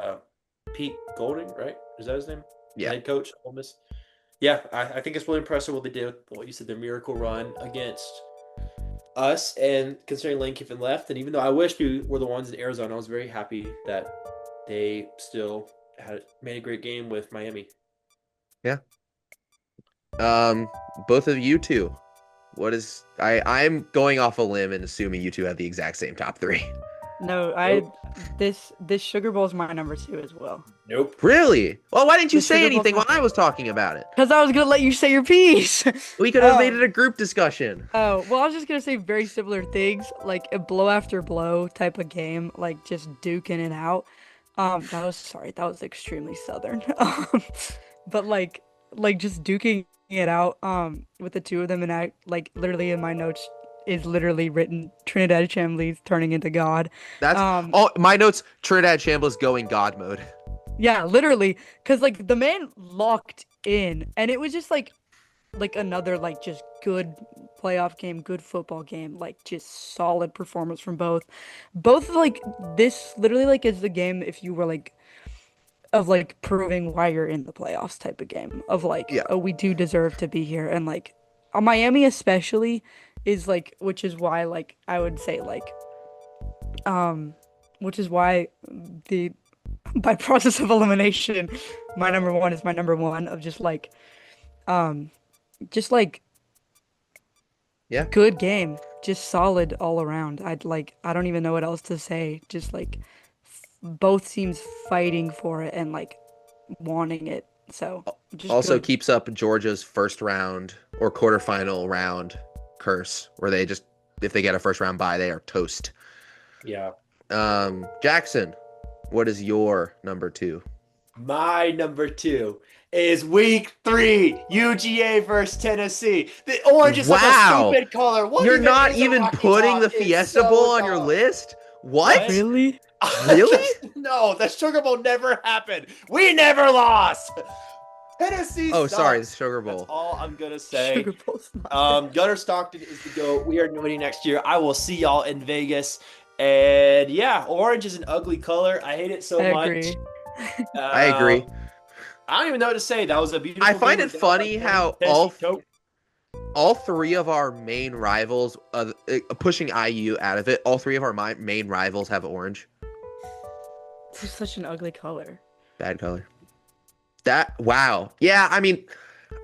Pete Golding, right? Is that his name? Yeah. The head coach, Ole Miss. Yeah, I think it's really impressive what they did with what you said, their miracle run against us, and considering Lane Kiffin left, and even though I wish we were the ones in Arizona, I was very happy that they still made a great game with Miami. Yeah. Both of you two. I'm going off a limb and assuming you two have the exact same top 3. No, this Sugar Bowl is my number 2 as well. Nope. Really? Well, why didn't you The say Sugar Bowl's anything while I was talking about it? Because I was gonna let you say your piece. We could have made it a group discussion. Oh, well, I was just gonna say very similar things, like a blow after blow type of game, just duking it out. That was extremely southern. But just duking it out, with the 2 of them, and I literally in my notes is literally written Trinidad Shambliss turning into God. That's all my notes. Trinidad Shambliss going God mode. Yeah, literally, because the man locked in, and it was just another just good playoff game, good football game, just solid performance from both this literally is the game if you were of proving why you're in the playoffs type of game of Yeah. Oh, we do deserve to be here, and Miami especially is which is why I would say which is why by process of elimination my number 1 is my number 1 of just Yeah. good game, just solid all around. I don't even know what else to say. Just both teams fighting for it and wanting it. So just Also good. keeps up Georgia's first round or quarterfinal round curse, where they just, if they get a first round bye, they are toast. Yeah. Jackson, what is your number 2? My number 2 is week 3, UGA versus Tennessee. The orange is such a stupid color. What You're even not is a even Rocky putting Top? the It's Fiesta so Bowl on your dumb. list? What? Really? Really? No, the Sugar Bowl never happened. We never lost. Tennessee. Oh, sorry, the sucks. Sugar That's Bowl. all I'm gonna say. Sugar Bowl's not Gunnar Stockton is the GOAT. We are winning next year. I will see y'all in Vegas. And yeah, orange is an ugly color. I hate it so I much. agree. I agree. I don't even know what to say. That was a beautiful I find game. it funny how Tennessee choked. all three of our main rivals, pushing IU out of it, all three of our main rivals have orange. This is such an ugly color. Bad color. Wow. Yeah, I mean,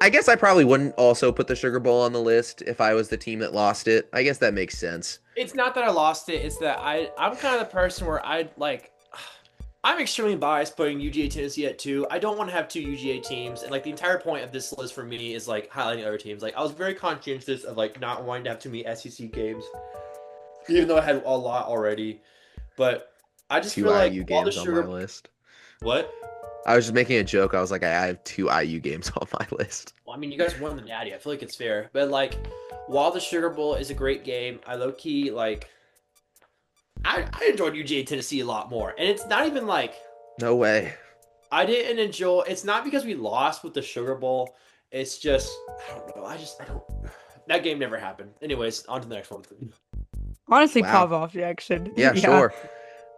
I guess I probably wouldn't also put the Sugar Bowl on the list if I was the team that lost it. I guess that makes sense. It's not that I lost it. It's that I'm kind of the person where I'm extremely biased putting UGA Tennessee at 2. I don't want to have 2 UGA teams, and like the entire point of this list for me is like highlighting other teams. Like I was very conscientious of like not wanting to have too many SEC games, even though I had a lot already. But I just 2 feel like IU all the games on sugar. my list. What? I was just making a joke. I was like, I have 2 IU games on my list. Well, I mean, you guys won the Natty. I feel like it's fair. But like, while the Sugar Bowl is a great game, I low key like. I enjoyed UGA Tennessee a lot more, and it's not even like. No way. I didn't enjoy. It's not because we lost with the Sugar Bowl. It's just I don't know. I don't. That game never happened. Anyways, on to the next one. Honestly, Wow. Pavov reaction. Yeah, sure.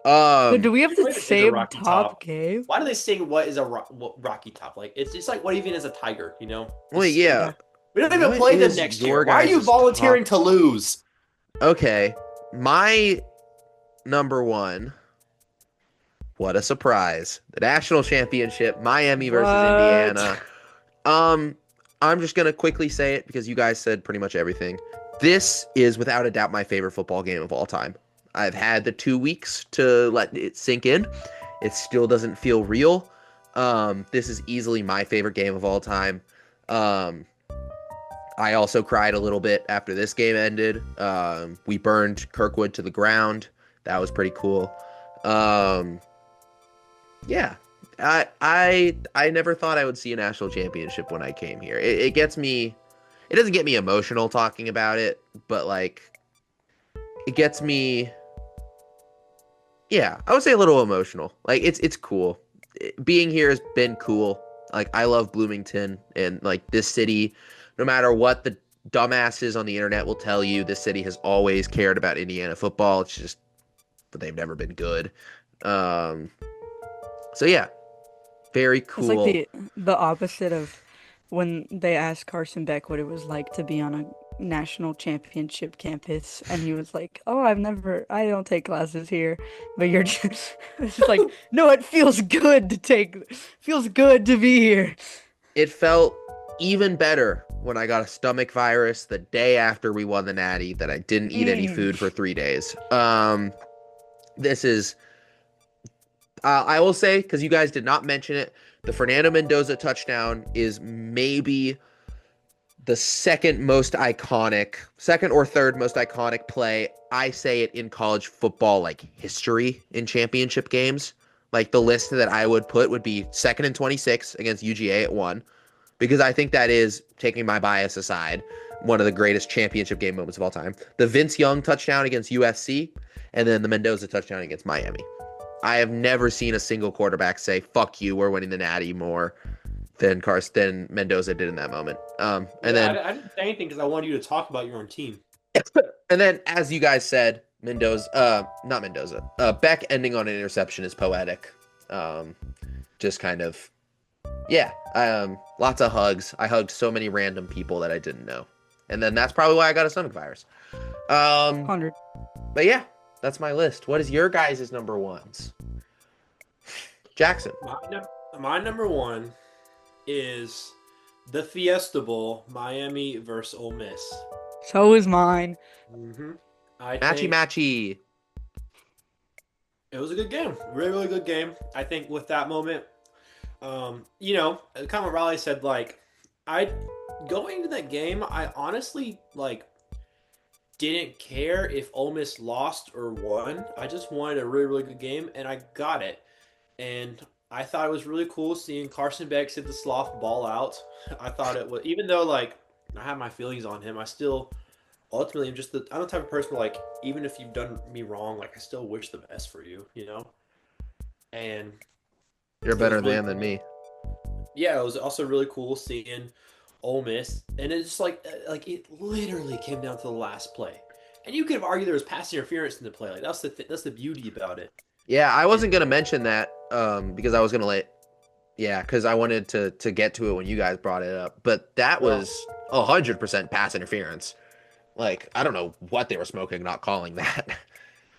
So do we have the What is a same Rocky top Top? game? Why do they sing what is a Rocky Top? Like it's just like what even is a tiger? You know. Wait, yeah. We don't even What play them is next your year. Why are you guys' volunteering top- to lose? Okay. My number 1. What a surprise. The national championship, Miami versus What? Indiana. I'm just going to quickly say it because you guys said pretty much everything. This is without a doubt my favorite football game of all time. I've had the 2 weeks to let it sink in. It still doesn't feel real. This is easily my favorite game of all time. I also cried a little bit after this game ended. We burned Kirkwood to the ground. That was pretty cool. Yeah, I never thought I would see a national championship when I came here. It gets me. It doesn't get me emotional talking about it, but like, it gets me. Yeah, I would say a little emotional. Like it's cool. Being here has been cool. Like I love Bloomington and like this city. No matter what the dumbasses on the internet will tell you, this city has always cared about Indiana football. It's just, but they've never been good. So yeah, very cool. It's like the opposite of when they asked Carson Beck what it was like to be on a national championship campus, and he was like, "Oh, I don't take classes here," but you're just, it's just like, no, it feels good to be here. It felt even better when I got a stomach virus the day after we won the Natty that I didn't eat any food for 3 days. This is, I will say, because you guys did not mention it, the Fernando Mendoza touchdown is maybe the second or third most iconic play. I say it in college football, like history in championship games. Like the list that I would put would be 2nd and 26 against UGA at 1. Because I think that is, taking my bias aside, one of the greatest championship game moments of all time. The Vince Young touchdown against USC, and then the Mendoza touchdown against Miami. I have never seen a single quarterback say, "Fuck you, we're winning the Natty," more than Mendoza did in that moment. I didn't say anything because I wanted you to talk about your own team. And then, as you guys said, Beck ending on an interception is poetic. Just kind of. Yeah, lots of hugs. I hugged so many random people that I didn't know. And then that's probably why I got a stomach virus. 100. But yeah, that's my list. What is your guys' number 1s? Jackson. My number 1 is the Fiesta Bowl, Miami versus Ole Miss. So is mine. Mm-hmm. Matchy. It was a good game. Really, really good game. I think with that moment, kind of what Riley said, like, going into that game, I honestly, like, didn't care if Ole Miss lost or won. I just wanted a really, really good game, and I got it. And I thought it was really cool seeing Carson Beck hit the sloth ball out. I thought it was, even though, like, I have my feelings on him, I still, ultimately, I'm the type of person where, like, even if you've done me wrong, like, I still wish the best for you, you know? And You're a better man than me. yeah, it was also really cool seeing Ole Miss, and it's just like it literally came down to the last play, and you could have argued there was pass interference in the play. Like that's the beauty about it. Yeah, I wasn't gonna mention that because I was gonna let Yeah, because I wanted to get to it when you guys brought it up, but that Well, was 100% pass interference. Like, I don't know what they were smoking, not calling that.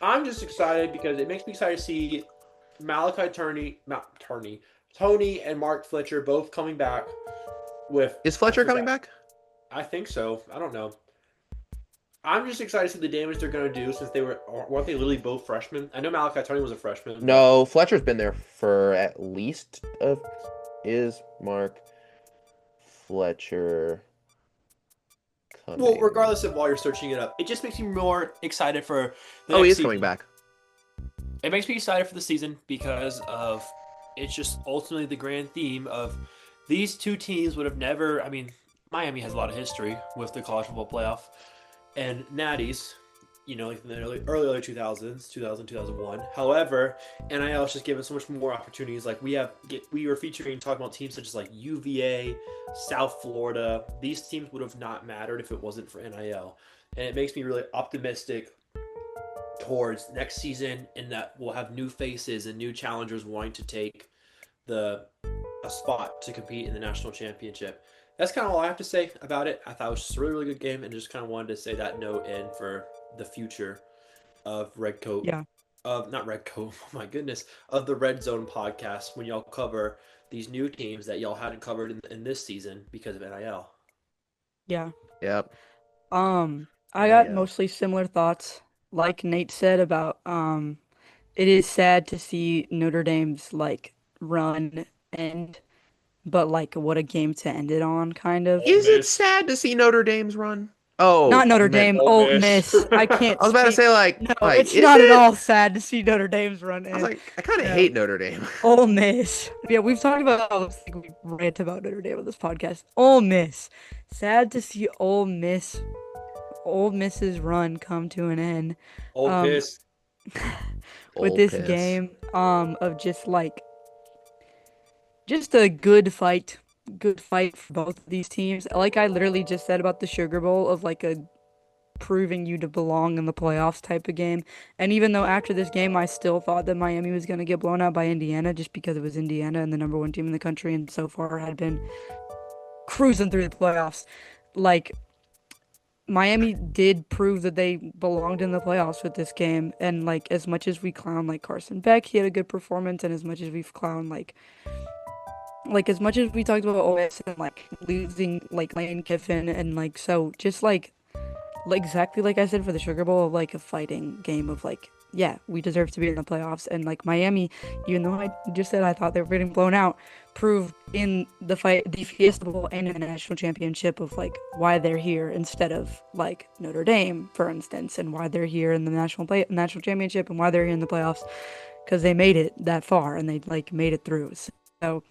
I'm just excited because it makes me excited to see Tony and Mark Fletcher both coming back with Is Fletcher after coming that. back? I think so. I don't know. I'm just excited to see the damage they're going to do since weren't they literally both freshmen? I know Malachi Tony was a freshman, but No, Fletcher's been there for at least is Mark Fletcher well, coming? regardless of while you're searching it up, it just makes me more excited for the Oh, he next is season. coming back. It makes me excited for the season because of it's just ultimately the grand theme of these two teams would have never. I mean, Miami has a lot of history with the college football playoff and Natties, like in the early 2000s, 2000, 2001. However, NIL has just given so much more opportunities. Like we were featuring talking about teams such as like UVA, South Florida. These teams would have not mattered if it wasn't for NIL, and it makes me really optimistic towards next season in that we'll have new faces and new challengers wanting to take a spot to compete in the national championship. That's kind of all I have to say about it. I thought it was just a really, really good game and just kind of wanted to say that note in for the future of Redcoat. Yeah. Of not Redcoat, oh my goodness, of the Red Zone podcast when y'all cover these new teams that y'all hadn't covered in this season because of NIL. Yeah. Yep. I got Yeah. mostly similar thoughts. Like Nate said about it is sad to see Notre Dame's like run end, but like what a game to end it on, kind of. Is it Miss. sad to see Notre Dame's run? Oh, Not Notre you meant. Dame, Ole Ole Miss. Miss. I can't I was about to speak. say like, No, like it's is not at it? all sad to see Notre Dame's run I was end. like, I kind of No. hate Notre Dame. Ole Miss. Yeah, we've talked about I think we rant about Notre Dame on this podcast. Ole Miss. Sad to see Ole Miss's run come to an end. Old Um, piss. with Old this piss. game, of just a good fight for both of these teams. Like I literally just said about the Sugar Bowl of like a proving you to belong in the playoffs type of game. And even though after this game I still thought that Miami was going to get blown out by Indiana just because it was Indiana and the number one team in the country and so far had been cruising through the playoffs. Like Miami did prove that they belonged in the playoffs with this game. And like as much as we clown like Carson Beck, he had a good performance, and as much as we've clowned like as much as we talked about OS and like losing like Lane Kiffin and like so just like exactly like I said for the Sugar Bowl of like a fighting game of like yeah, we deserve to be in the playoffs. And like Miami, even though I just said I thought they were getting blown out, proved in the Fiesta Bowl and in the national championship of like why they're here instead of like Notre Dame, for instance, and why they're here in the national championship and why they're here in the playoffs, because they made it that far and they like made it through. So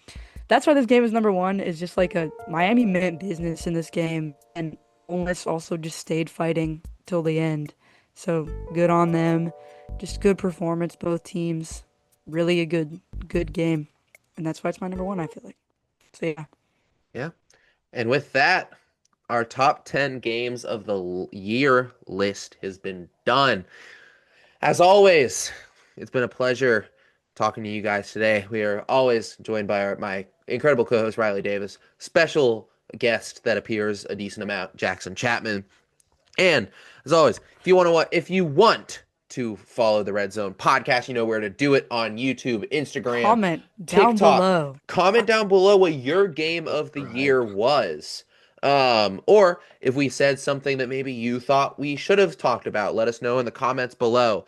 that's why this game is number one. Is just like a Miami meant business in this game, and Ole Miss also just stayed fighting till the end. So good on them. Just good performance, both teams. Really a good game. And that's why it's my number one, I feel like. So yeah. Yeah. And with that, our top 10 games of the year list has been done. As always, it's been a pleasure talking to you guys today. We are always joined by my incredible co-host Riley Davis, special guest that appears a decent amount, Jackson Chapman. And as always, if you want to follow the Red Zone podcast, you know where to do it on YouTube, Instagram, Comment down TikTok. below. Comment down below what your game of the year was. Or if we said something that maybe you thought we should have talked about, let us know in the comments below.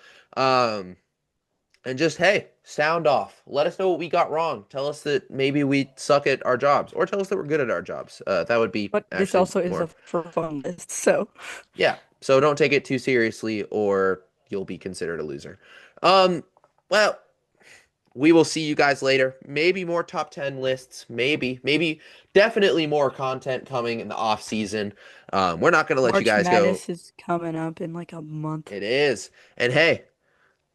And just, hey, sound off. Let us know what we got wrong. Tell us that maybe we suck at our jobs, or tell us that we're good at our jobs. That would be But this actually also is more. a for fun list, so Yeah, so don't take it too seriously or you'll be considered a loser. Well, we will see you guys later. Maybe more top 10 lists, maybe definitely more content coming in the off season. We're not going to let you March guys Madness go. is coming up in like a month. It is. And hey,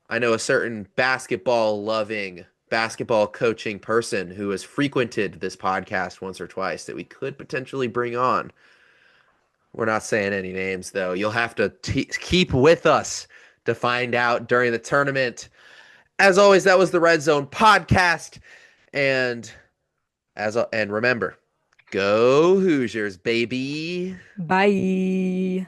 I know a certain basketball loving, basketball coaching person who has frequented this podcast once or twice that we could potentially bring on. We're not saying any names, though. You'll have to keep with us to find out during the tournament. As always, that was the Red Zone podcast. And And remember, go Hoosiers, baby. Bye.